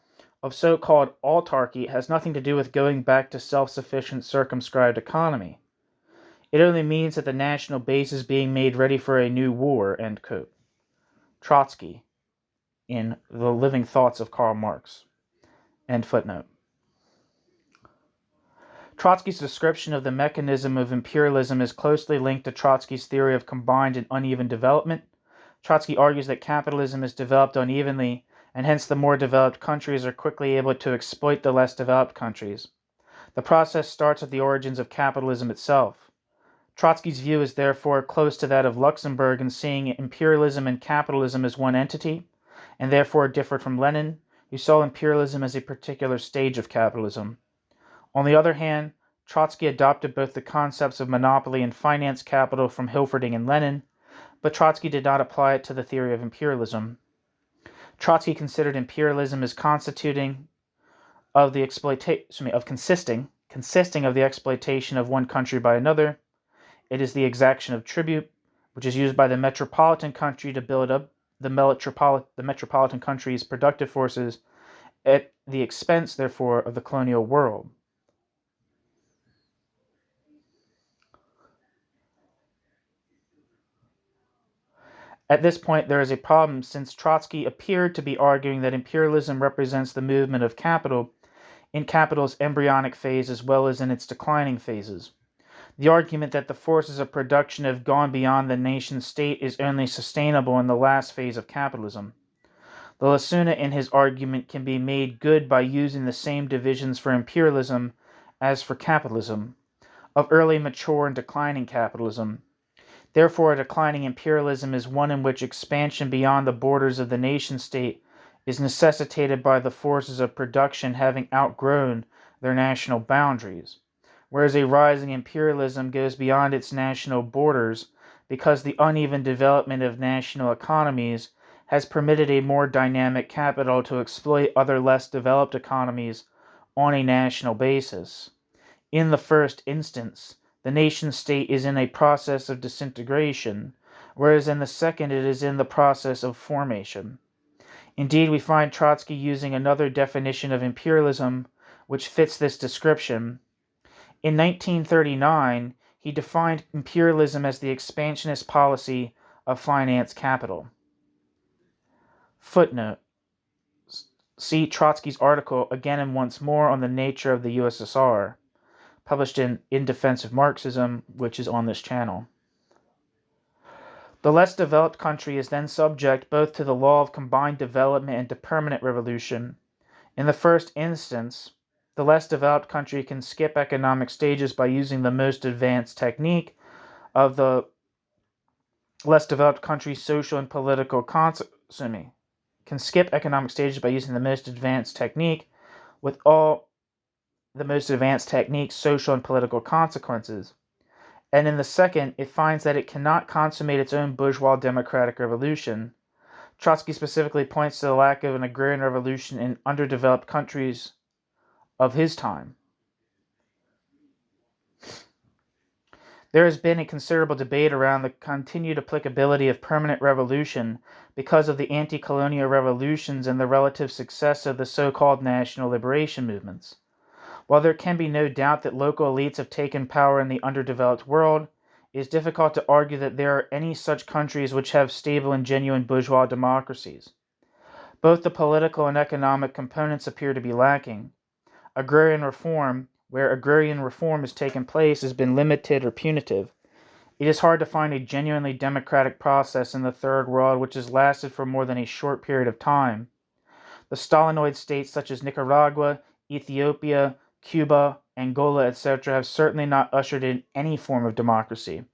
of so-called autarky has nothing to do with going back to self-sufficient circumscribed economy. It only means that the national base is being made ready for a new war, end quote. Trotsky, in The Living Thoughts of Karl Marx. End footnote. Trotsky's description of the mechanism of imperialism is closely linked to Trotsky's theory of combined and uneven development. Trotsky argues that capitalism is developed unevenly, and hence the more developed countries are quickly able to exploit the less developed countries. The process starts at the origins of capitalism itself. Trotsky's view is therefore close to that of Luxemburg in seeing imperialism and capitalism as one entity, and therefore differed from Lenin, who saw imperialism as a particular stage of capitalism. On the other hand, Trotsky adopted both the concepts of monopoly and finance capital from Hilferding and Lenin, but Trotsky did not apply it to the theory of imperialism. Trotsky considered imperialism as consisting of the exploitation of the exploitation of one country by another. It is the exaction of tribute, which is used by the metropolitan country to build up the metropolitan country's productive forces at the expense, therefore, of the colonial world. At this point, there is a problem, since Trotsky appeared to be arguing that imperialism represents the movement of capital in capital's embryonic phase as well as in its declining phases. The argument that the forces of production have gone beyond the nation-state is only sustainable in the last phase of capitalism. The lacuna in his argument can be made good by using the same divisions for imperialism as for capitalism, of early, mature, and declining capitalism. Therefore, a declining imperialism is one in which expansion beyond the borders of the nation-state is necessitated by the forces of production having outgrown their national boundaries, whereas a rising imperialism goes beyond its national borders because the uneven development of national economies has permitted a more dynamic capital to exploit other less developed economies on a national basis. In the first instance, the nation-state is in a process of disintegration, whereas in the second it is in the process of formation. Indeed, we find Trotsky using another definition of imperialism which fits this description. In 1939, he defined imperialism as the expansionist policy of finance capital. Footnote. See Trotsky's article again and once more on the nature of the USSR, published in Defense of Marxism, which is on this channel. The less developed country is then subject both to the law of combined development and to permanent revolution. In the first instance, the less developed country can skip economic stages by using the most advanced technique of the less developed country's social and political can skip economic stages by using the most advanced technique with all the most advanced technique's social and political consequences. And in the second, it finds that it cannot consummate its own bourgeois democratic revolution. Trotsky specifically points to the lack of an agrarian revolution in underdeveloped countries of his time. There has been a considerable debate around the continued applicability of permanent revolution because of the anti-colonial revolutions and the relative success of the so-called national liberation movements. While there can be no doubt that local elites have taken power in the underdeveloped world, it is difficult to argue that there are any such countries which have stable and genuine bourgeois democracies. Both the political and economic components appear to be lacking. Agrarian reform, where agrarian reform has taken place, has been limited or punitive. It is hard to find a genuinely democratic process in the Third World which has lasted for more than a short period of time. The Stalinoid states such as Nicaragua, Ethiopia, Cuba, Angola, etc. have certainly not ushered in any form of democracy.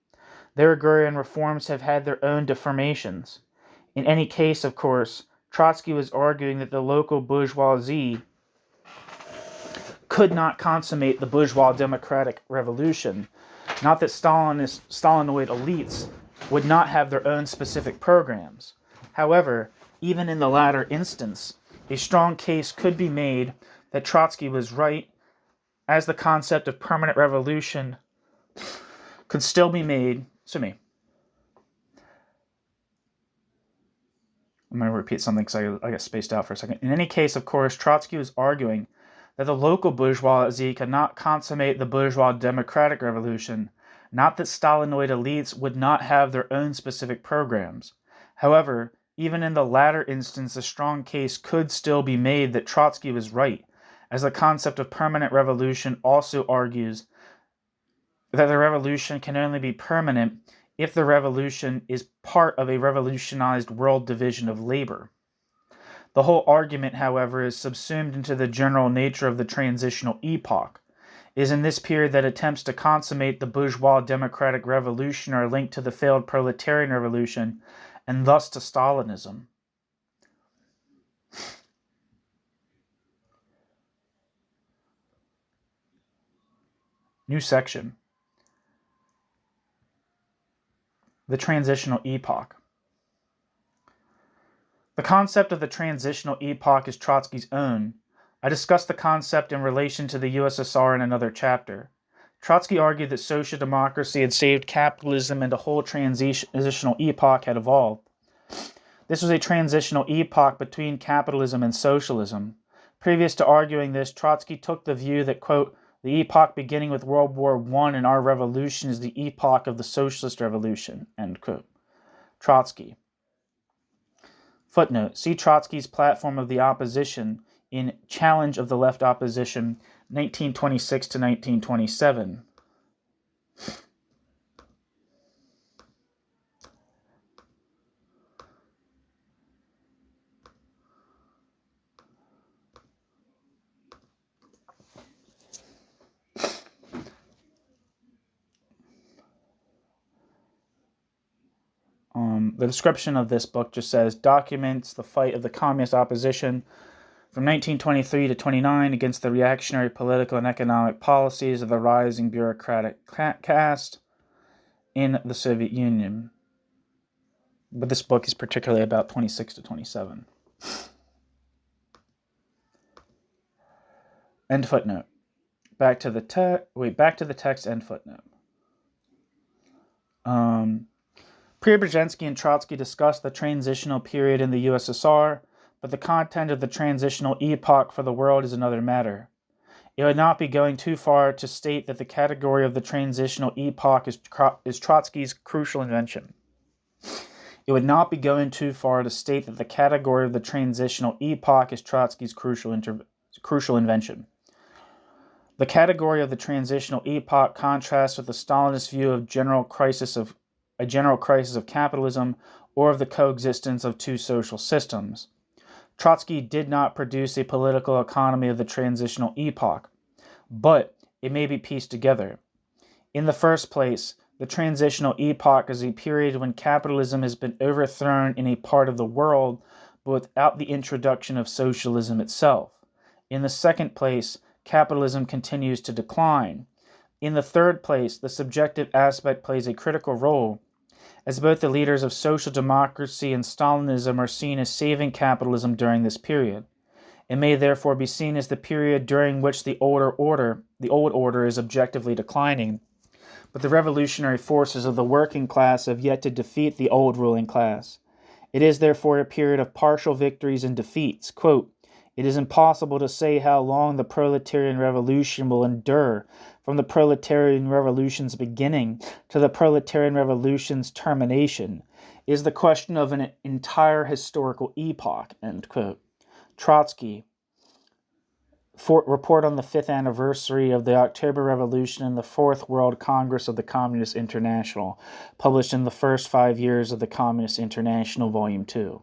Their agrarian reforms have had their own deformations. In any case, of course, Trotsky was arguing that the local bourgeoisie could not consummate the bourgeois democratic revolution, not that Stalinoid elites would not have their own specific programs. However, even in the latter instance, a strong case could be made that Trotsky was right, as the concept of permanent revolution could still be made. I'm going to repeat something because I got spaced out for a second. In any case, of course, Trotsky was arguing that the local bourgeoisie could not consummate the bourgeois democratic revolution, not that Stalinoid elites would not have their own specific programs. However, even in the latter instance, a strong case could still be made that Trotsky was right, as the concept of permanent revolution also argues that the revolution can only be permanent if the revolution is part of a revolutionized world division of labor. The whole argument, however, is subsumed into the general nature of the transitional epoch. It is in this period that attempts to consummate the bourgeois democratic revolution are linked to the failed proletarian revolution and thus to Stalinism. New section. The transitional epoch. The concept of the transitional epoch is Trotsky's own. I discussed the concept in relation to the USSR in another chapter. Trotsky argued that social democracy had saved capitalism and a whole transitional epoch had evolved. This was a transitional epoch between capitalism and socialism. Previous to arguing this, Trotsky took the view that, quote, the epoch beginning with World War I and our revolution is the epoch of the socialist revolution, end quote. Trotsky. Footnote, see Trotsky's Platform of the Opposition in Challenge of the Left Opposition, 1926 to 1927. The description of this book just says, documents the fight of the communist opposition from 1923 to 29 against the reactionary political and economic policies of the rising bureaucratic caste in the Soviet Union. But this book is particularly about 26 to 27. End footnote. Back to the text. End footnote. Preobrazhensky and Trotsky discussed the transitional period in the USSR, but the content of the transitional epoch for the world is another matter. It would not be going too far to state that the category of the transitional epoch is Trotsky's crucial invention. It would not be going too far to state that the category of the transitional epoch is Trotsky's crucial invention. The category of the transitional epoch contrasts with the Stalinist view of a general crisis of capitalism or of the coexistence of two social systems. Trotsky did not produce a political economy of the transitional epoch, but it may be pieced together. In the first place, the transitional epoch is a period when capitalism has been overthrown in a part of the world, but without the introduction of socialism itself. In the second place, capitalism continues to decline. In the third place, the subjective aspect plays a critical role, as both the leaders of social democracy and Stalinism are seen as saving capitalism during this period. It may therefore be seen as the period during which the old order is objectively declining, but the revolutionary forces of the working class have yet to defeat the old ruling class. It is therefore a period of partial victories and defeats. Quote, it is impossible to say how long the proletarian revolution will endure, from the proletarian revolution's beginning to the proletarian revolution's termination, is the question of an entire historical epoch, end quote. Trotsky. Report on the 5th anniversary of the October Revolution and the 4th World Congress of the Communist International, published in the first 5 years of the Communist International, Volume 2.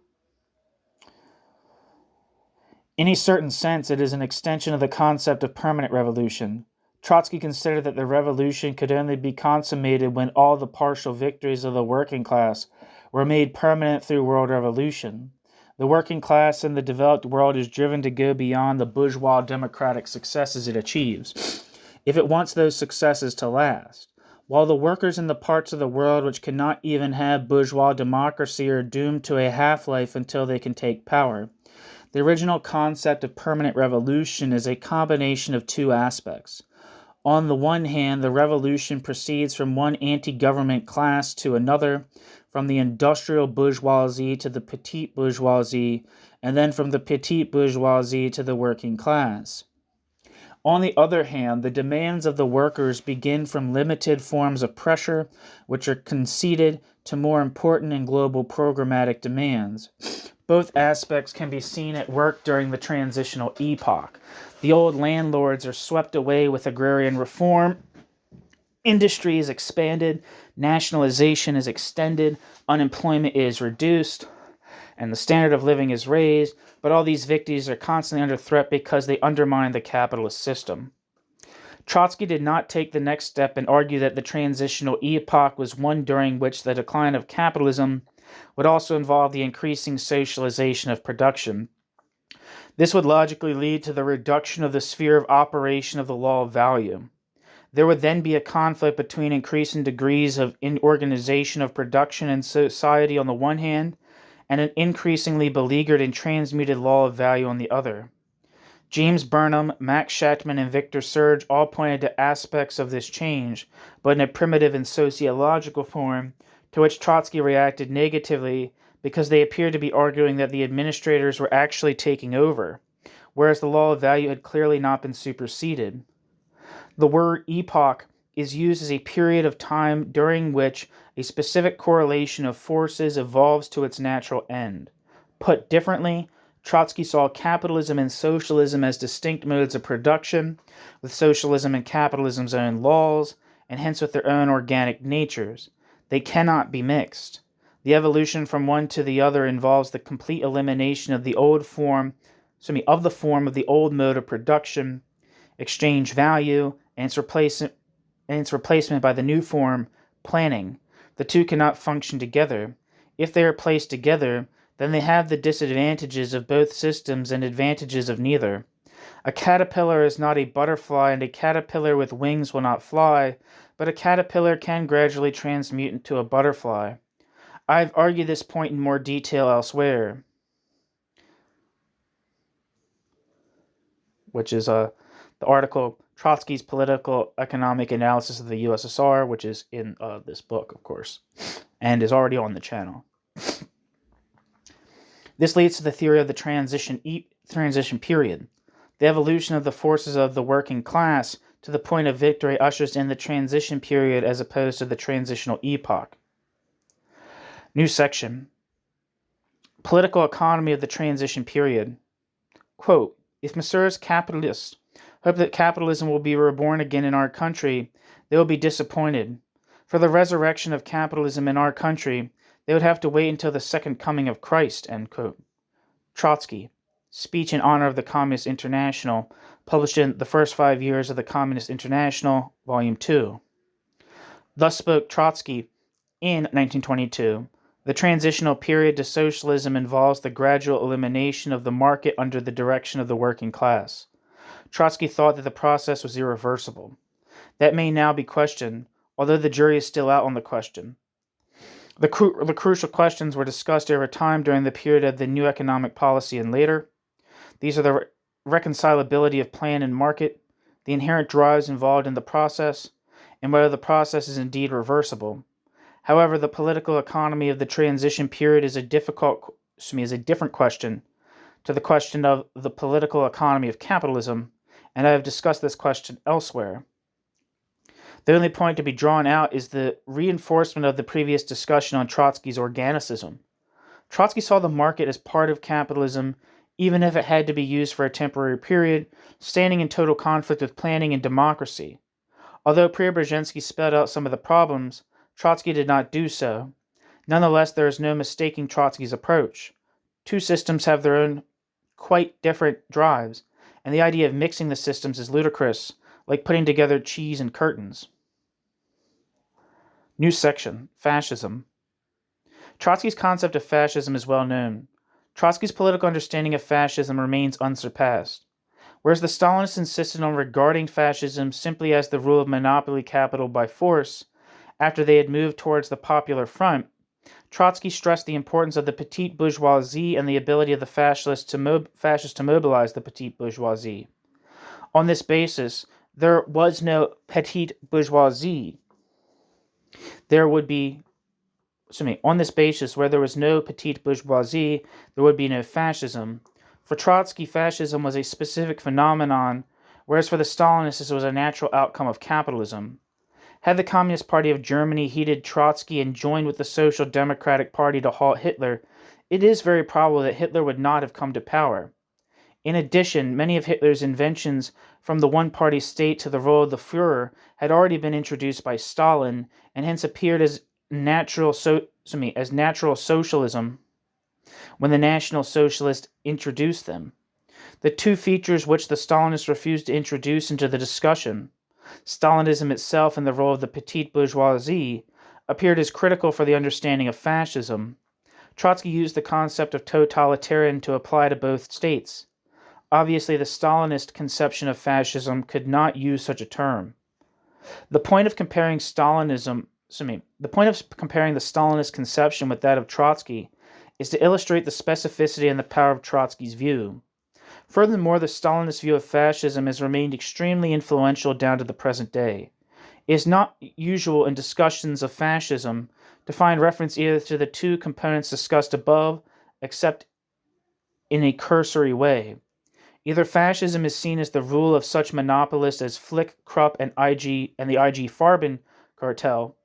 In a certain sense, it is an extension of the concept of permanent revolution. Trotsky considered that the revolution could only be consummated when all the partial victories of the working class were made permanent through world revolution. The working class in the developed world is driven to go beyond the bourgeois democratic successes it achieves, if it wants those successes to last, while the workers in the parts of the world which cannot even have bourgeois democracy are doomed to a half-life until they can take power. The original concept of permanent revolution is a combination of two aspects. On the one hand, the revolution proceeds from one anti-government class to another, from the industrial bourgeoisie to the petite bourgeoisie, and then from the petite bourgeoisie to the working class. On the other hand, the demands of the workers begin from limited forms of pressure, which are conceded to more important and global programmatic demands. Both aspects can be seen at work during the transitional epoch. The old landlords are swept away with agrarian reform. Industry is expanded, nationalization is extended, unemployment is reduced, and the standard of living is raised, but all these victories are constantly under threat because they undermine the capitalist system. Trotsky did not take the next step and argue that the transitional epoch was one during which the decline of capitalism would also involve the increasing socialization of production. This would logically lead to the reduction of the sphere of operation of the law of value. There would then be a conflict between increasing degrees of organization of production and society on the one hand, and an increasingly beleaguered and transmuted law of value on the other. James Burnham, Max Shachtman, and Victor Serge all pointed to aspects of this change, but in a primitive and sociological form, to which Trotsky reacted negatively because they appeared to be arguing that the administrators were actually taking over, whereas the law of value had clearly not been superseded. The word epoch is used as a period of time during which a specific correlation of forces evolves to its natural end. Put differently, Trotsky saw capitalism and socialism as distinct modes of production, with socialism and capitalism's own laws, and hence with their own organic natures. They cannot be mixed. The evolution from one to the other involves the complete elimination of the form of the old mode of production, exchange value, and its replacement by the new form, planning. The two cannot function together. If they are placed together, then they have the disadvantages of both systems and advantages of neither. A caterpillar is not a butterfly, and a caterpillar with wings will not fly, but a caterpillar can gradually transmute into a butterfly. I've argued this point in more detail elsewhere, which is the article Trotsky's Political Economic Analysis of the USSR, which is in this book, of course, and is already on the channel. This leads to the theory of the transition period. The evolution of the forces of the working class to the point of victory ushers in the transition period as opposed to the transitional epoch. New section. Political economy of the transition period. Quote, if Messrs. Capitalists hope that capitalism will be reborn again in our country, they will be disappointed. For the resurrection of capitalism in our country, they would have to wait until the second coming of Christ, end quote. Trotsky, Speech in Honor of the Communist International, published in The First 5 Years of the Communist International, Volume 2. Thus spoke Trotsky in 1922. The transitional period to socialism involves the gradual elimination of the market under the direction of the working class. Trotsky thought that the process was irreversible. That may now be questioned, although the jury is still out on the question. The crucial questions were discussed over time during the period of the new economic policy and later. These are the reconcilability of plan and market, the inherent drives involved in the process, and whether the process is indeed reversible. However, the political economy of the transition period is a different question to the question of the political economy of capitalism, and I have discussed this question elsewhere. The only point to be drawn out is the reinforcement of the previous discussion on Trotsky's organicism. Trotsky saw the market as part of capitalism, even if it had to be used for a temporary period, standing in total conflict with planning and democracy. Although Preobrazhensky spelled out some of the problems, Trotsky did not do so. Nonetheless, there is no mistaking Trotsky's approach. Two systems have their own quite different drives, and the idea of mixing the systems is ludicrous, like putting together cheese and curtains. New section, Fascism. Trotsky's concept of fascism is well known. Trotsky's political understanding of fascism remains unsurpassed. Whereas the Stalinists insisted on regarding fascism simply as the rule of monopoly capital by force, after they had moved towards the Popular Front, Trotsky stressed the importance of the petite bourgeoisie and the ability of the fascists to mobilize the petite bourgeoisie. On this basis, there was no petite bourgeoisie. On this basis, where there was no petite bourgeoisie, there would be no fascism. For Trotsky, fascism was a specific phenomenon, whereas for the Stalinists, it was a natural outcome of capitalism. Had the Communist Party of Germany heeded Trotsky and joined with the Social Democratic Party to halt Hitler, it is very probable that Hitler would not have come to power. In addition, many of Hitler's inventions, from the one-party state to the role of the Führer, had already been introduced by Stalin, and hence appeared as natural socialism when the National Socialists introduced them. The two features which the Stalinists refused to introduce into the discussion, Stalinism itself and the role of the petite bourgeoisie, appeared as critical for the understanding of fascism. Trotsky used the concept of totalitarian to apply to both states. Obviously, the Stalinist conception of fascism could not use such a term. The point of comparing the point of comparing the Stalinist conception with that of Trotsky is to illustrate the specificity and the power of Trotsky's view. Furthermore, the Stalinist view of fascism has remained extremely influential down to the present day. It is not usual in discussions of fascism to find reference either to the two components discussed above, except in a cursory way. Either fascism is seen as the rule of such monopolists as Flick, Krupp, and the IG Farben cartel,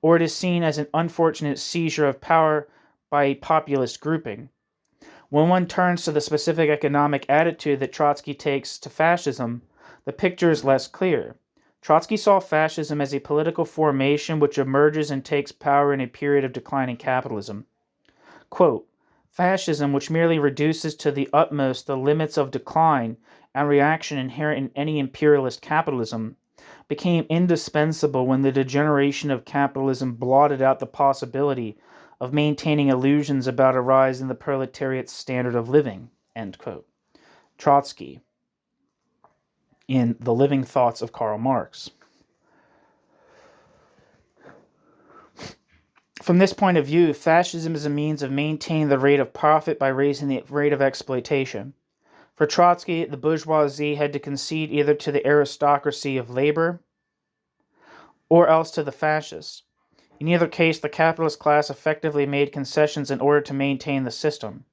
or it is seen as an unfortunate seizure of power by a populist grouping. When one turns to the specific economic attitude that Trotsky takes to fascism, the picture is less clear. Trotsky saw fascism as a political formation which emerges and takes power in a period of declining capitalism. Quote, fascism, which merely reduces to the utmost the limits of decline and reaction inherent in any imperialist capitalism, became indispensable when the degeneration of capitalism blotted out the possibility of maintaining illusions about a rise in the proletariat's standard of living. End quote. Trotsky, in The Living Thoughts of Karl Marx. From this point of view, fascism is a means of maintaining the rate of profit by raising the rate of exploitation. For Trotsky, the bourgeoisie had to concede either to the aristocracy of labor or else to the fascists. In either case, the capitalist class effectively made concessions in order to maintain the system.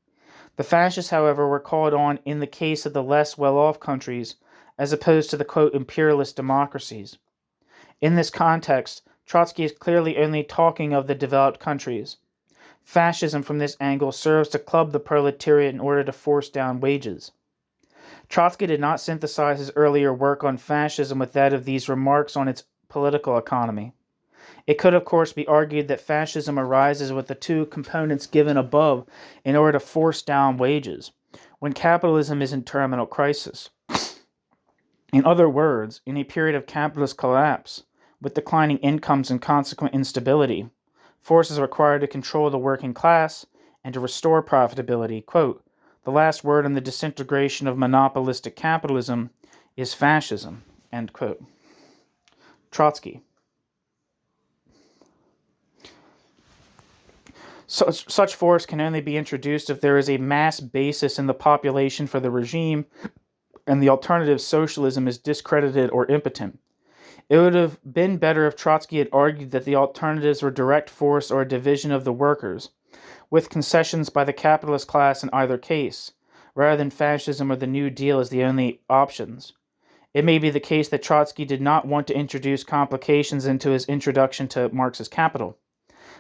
The fascists, however, were called on in the case of the less well-off countries, as opposed to the, quote, imperialist democracies. In this context, Trotsky is clearly only talking of the developed countries. Fascism, from this angle, serves to club the proletariat in order to force down wages. Trotsky did not synthesize his earlier work on fascism with that of these remarks on its political economy. It could, of course, be argued that fascism arises with the two components given above in order to force down wages, when capitalism is in terminal crisis. In other words, in a period of capitalist collapse, with declining incomes and consequent instability, forces required to control the working class and to restore profitability. Quote, the last word in the disintegration of monopolistic capitalism is fascism. End quote. Trotsky. Such force can only be introduced if there is a mass basis in the population for the regime and the alternative socialism is discredited or impotent. It would have been better if Trotsky had argued that the alternatives were direct force or a division of the workers, with concessions by the capitalist class in either case, rather than fascism or the New Deal as the only options. It may be the case that Trotsky did not want to introduce complications into his introduction to Marx's Capital,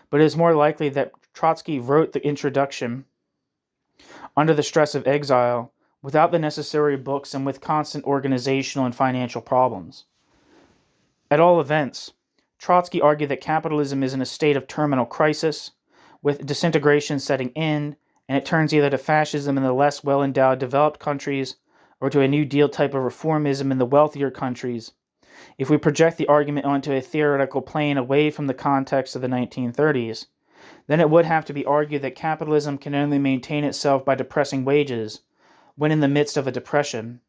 but it is more likely that Trotsky wrote the introduction under the stress of exile, without the necessary books and with constant organizational and financial problems. At all events, Trotsky argued that capitalism is in a state of terminal crisis, with disintegration setting in, and it turns either to fascism in the less well-endowed developed countries or to a New Deal type of reformism in the wealthier countries. If we project the argument onto a theoretical plane away from the context of the 1930s, then it would have to be argued that capitalism can only maintain itself by depressing wages, when in the midst of a depression.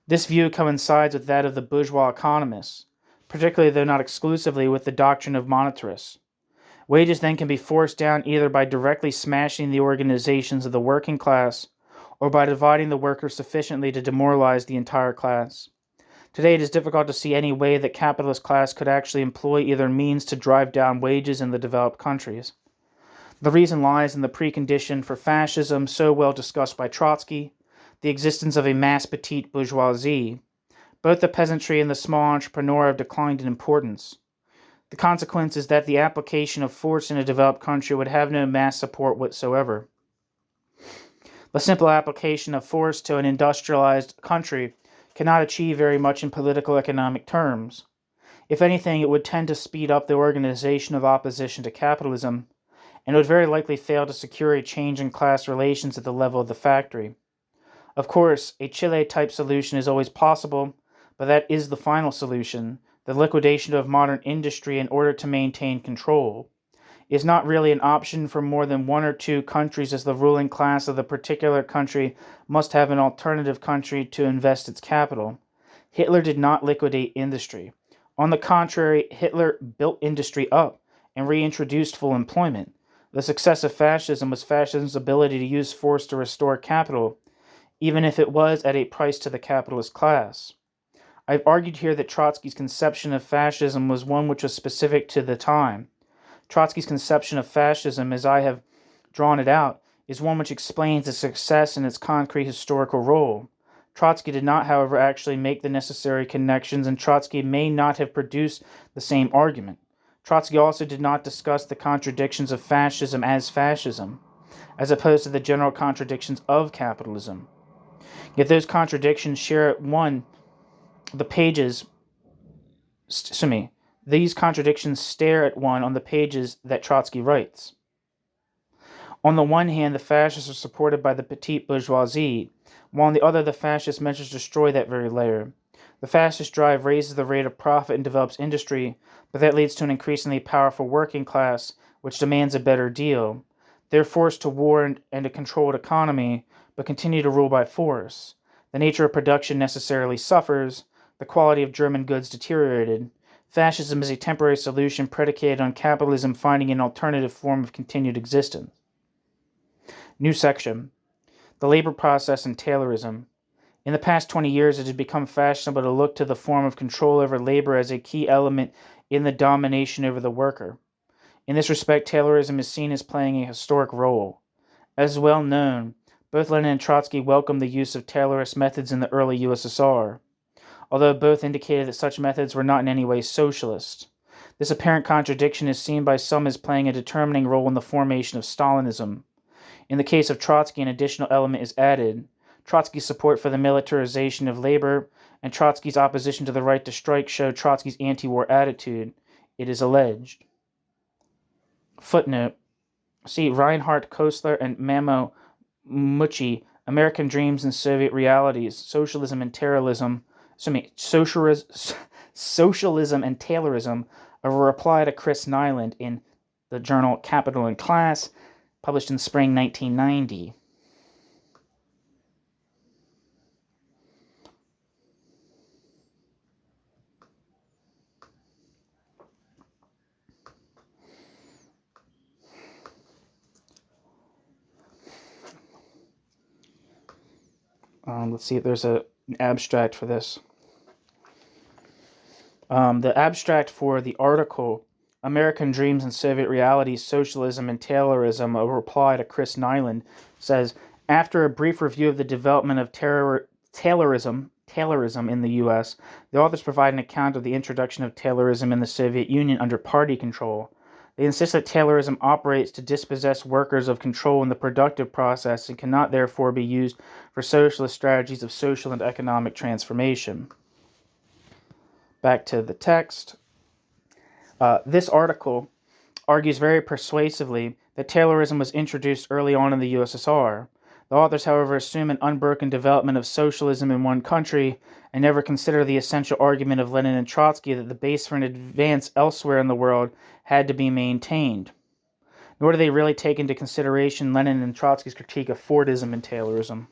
This view coincides with that of the bourgeois economists, particularly though not exclusively with the doctrine of monetarists. Wages then can be forced down either by directly smashing the organizations of the working class or by dividing the workers sufficiently to demoralize the entire class. Today it is difficult to see any way that capitalist class could actually employ either means to drive down wages in the developed countries. The reason lies in the precondition for fascism so well discussed by Trotsky, the existence of a mass petite bourgeoisie. Both the peasantry and the small entrepreneur have declined in importance. The consequence is that the application of force in a developed country would have no mass support whatsoever. The simple application of force to an industrialized country cannot achieve very much in political economic terms. If anything, it would tend to speed up the organization of opposition to capitalism, and would very likely fail to secure a change in class relations at the level of the factory. Of course, a Chile-type solution is always possible, but that is the final solution. The liquidation of modern industry in order to maintain control is not really an option for more than one or two countries, as the ruling class of the particular country must have an alternative country to invest its capital. Hitler did not liquidate industry. On the contrary, Hitler built industry up and reintroduced full employment. The success of fascism was fascism's ability to use force to restore capital, even if it was at a price to the capitalist class. I've argued here that Trotsky's conception of fascism was one which was specific to the time. Trotsky's conception of fascism, as I have drawn it out, is one which explains its success and its concrete historical role. Trotsky did not, however, actually make the necessary connections, and Trotsky may not have produced the same argument. Trotsky also did not discuss the contradictions of fascism, as opposed to the general contradictions of capitalism. Yet those contradictions share at one the pages. These contradictions stare at one on the pages that Trotsky writes. On the one hand, the fascists are supported by the petite bourgeoisie, while on the other, the fascist measures destroy that very layer. The fascist drive raises the rate of profit and develops industry, but that leads to an increasingly powerful working class, which demands a better deal. They're forced to war and a controlled economy, but continue to rule by force. The nature of production necessarily suffers, the quality of German goods deteriorated. Fascism is a temporary solution predicated on capitalism finding an alternative form of continued existence. New section. The labor process and Taylorism. In the past 20 years, it has become fashionable to look to the form of control over labor as a key element in the domination over the worker. In this respect, Taylorism is seen as playing a historic role. As well known, both Lenin and Trotsky welcomed the use of Taylorist methods in the early USSR, although both indicated that such methods were not in any way socialist. This apparent contradiction is seen by some as playing a determining role in the formation of Stalinism. In the case of Trotsky, an additional element is added. Trotsky's support for the militarization of labor and Trotsky's opposition to the right to strike show Trotsky's anti-war attitude, it is alleged. Footnote. See Reinhard Kostler and Mamo Mucci, American Dreams and Soviet Realities, Socialism and Taylorism, Socialism and Taylorism, a reply to Chris Nyland in the journal Capital and Class, published in spring 1990. Let's see if there's an abstract for this. The abstract for the article, American Dreams and Soviet Realities, Socialism and Taylorism, a reply to Chris Nyland, says, after a brief review of the development of Taylorism in the U.S., the authors provide an account of the introduction of Taylorism in the Soviet Union under party control. They insist that Taylorism operates to dispossess workers of control in the productive process and cannot therefore be used for socialist strategies of social and economic transformation. Back to the text. This article argues very persuasively that Taylorism was introduced early on in the USSR. The authors, however, assume an unbroken development of socialism in one country and never consider the essential argument of Lenin and Trotsky that the base for an advance elsewhere in the world had to be maintained. Nor do they really take into consideration Lenin and Trotsky's critique of Fordism and Taylorism.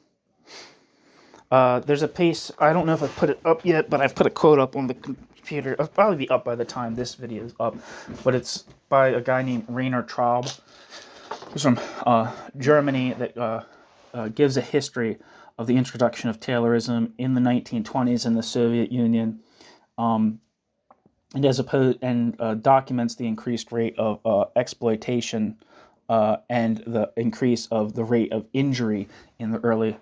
There's a piece, I don't know if I've put it up yet, but I've put a quote up on the computer. It'll probably be up by the time this video is up, but it's by a guy named Rainer Traub. He's from Germany, that gives a history of the introduction of Taylorism in the 1920s in the Soviet Union, and documents the increased rate of exploitation and the increase of the rate of injury in the early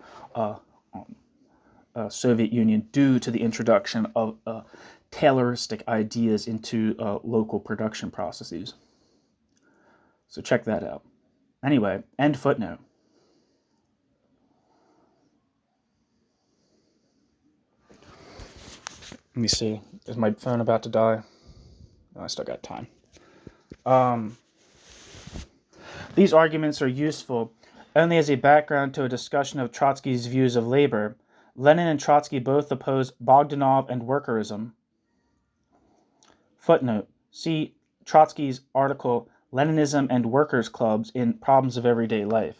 Soviet Union due to the introduction of Tayloristic ideas into local production processes. So check that out. Anyway, end footnote. Let me see. Is my phone about to die? No, I still got time. These arguments are useful only as a background to a discussion of Trotsky's views of labor. Lenin and Trotsky both oppose Bogdanov and workerism. Footnote. See Trotsky's article, Leninism and Workers' Clubs in Problems of Everyday Life.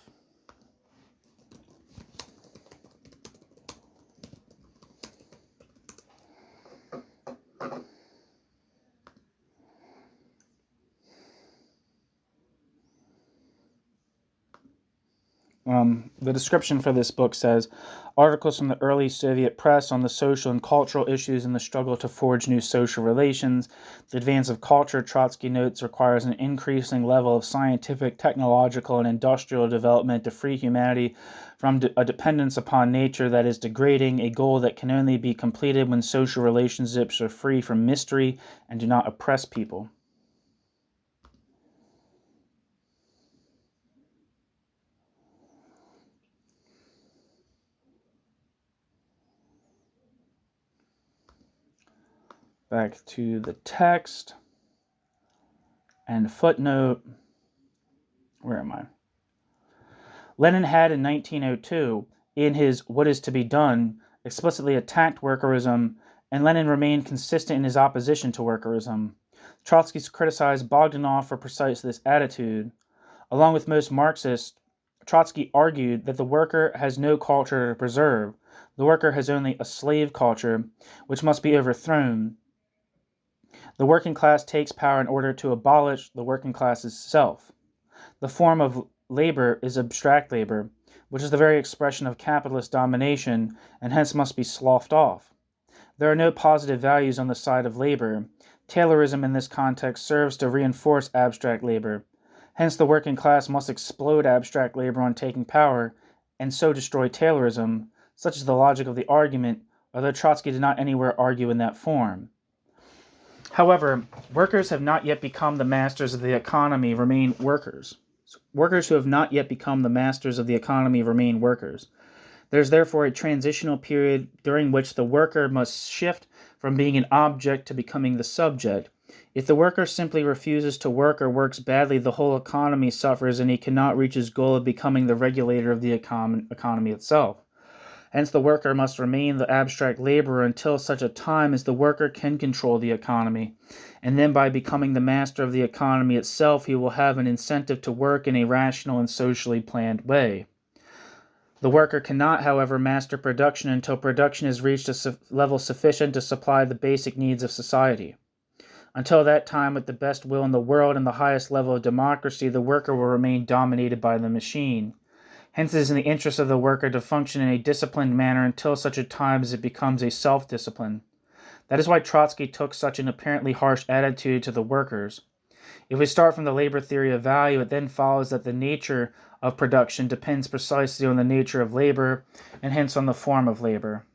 The description for this book says, articles from the early Soviet press on the social and cultural issues in the struggle to forge new social relations. The advance of culture, Trotsky notes, requires an increasing level of scientific, technological, and industrial development to free humanity from a dependence upon nature that is degrading, a goal that can only be completed when social relationships are free from mystery and do not oppress people. Back to the text and footnote. Where am I? Lenin had in 1902, in his What is to be Done, explicitly attacked workerism, and Lenin remained consistent in his opposition to workerism. Trotsky criticized Bogdanov for precisely this attitude. Along with most Marxists, Trotsky argued that the worker has no culture to preserve. The worker has only a slave culture, which must be overthrown. The working class takes power in order to abolish the working class's self. The form of labor is abstract labor, which is the very expression of capitalist domination and hence must be sloughed off. There are no positive values on the side of labor. Taylorism in this context serves to reinforce abstract labor. Hence the working class must explode abstract labor on taking power and so destroy Taylorism. Such is the logic of the argument, although Trotsky did not anywhere argue in that form. However, workers have not yet become the masters of the economy remain workers. Workers who have not yet become the masters of the economy remain workers. There is therefore a transitional period during which the worker must shift from being an object to becoming the subject. If the worker simply refuses to work or works badly, the whole economy suffers and he cannot reach his goal of becoming the regulator of the economy itself. Hence, the worker must remain the abstract laborer until such a time as the worker can control the economy, and then by becoming the master of the economy itself, he will have an incentive to work in a rational and socially planned way. The worker cannot, however, master production until production has reached a level sufficient to supply the basic needs of society. Until that time, with the best will in the world and the highest level of democracy, the worker will remain dominated by the machine. Hence, it is in the interest of the worker to function in a disciplined manner until such a time as it becomes a self-discipline. That is why Trotsky took such an apparently harsh attitude to the workers. If we start from the labor theory of value, it then follows that the nature of production depends precisely on the nature of labor, and hence on the form of labor.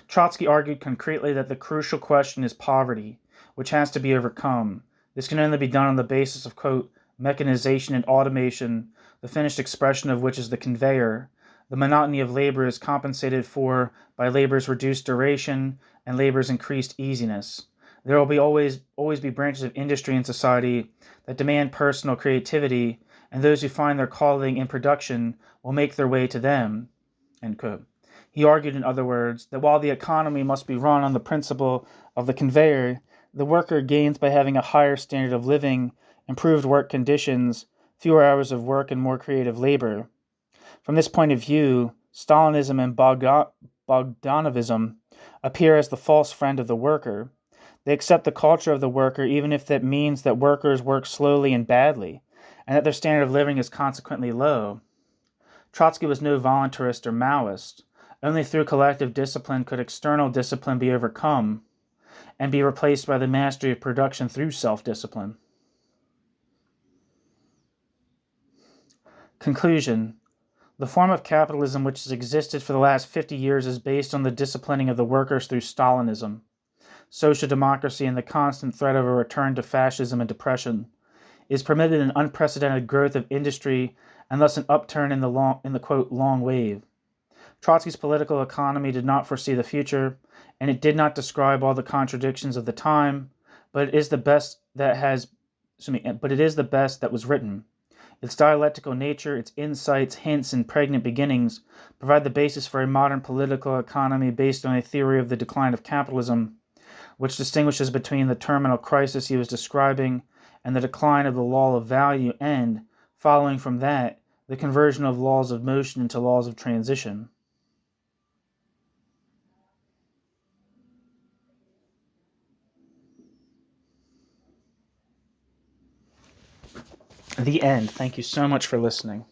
Trotsky argued concretely that the crucial question is poverty, which has to be overcome. This can only be done on the basis of, quote, mechanization and automation, the finished expression of which is the conveyor. The monotony of labor is compensated for by labor's reduced duration and labor's increased easiness. There will always be branches of industry in society that demand personal creativity, and those who find their calling in production will make their way to them. End quote. He argued, in other words, that while the economy must be run on the principle of the conveyor, the worker gains by having a higher standard of living, improved work conditions, fewer hours of work, and more creative labor. From this point of view, Stalinism and Bogdanovism appear as the false friend of the worker. They accept the culture of the worker even if that means that workers work slowly and badly, and that their standard of living is consequently low. Trotsky was no voluntarist or Maoist. Only through collective discipline could external discipline be overcome and be replaced by the mastery of production through self-discipline. Conclusion. The form of capitalism which has existed for the last 50 years is based on the disciplining of the workers through Stalinism, social democracy, and the constant threat of a return to fascism and depression. It has permitted an unprecedented growth of industry and thus an upturn in the quote, long wave. Trotsky's political economy did not foresee the future, and it did not describe all the contradictions of the time, but it is the best that was written. Its dialectical nature, its insights, hints, and pregnant beginnings provide the basis for a modern political economy based on a theory of the decline of capitalism, which distinguishes between the terminal crisis he was describing and the decline of the law of value and, following from that, the conversion of laws of motion into laws of transition. The end. Thank you so much for listening.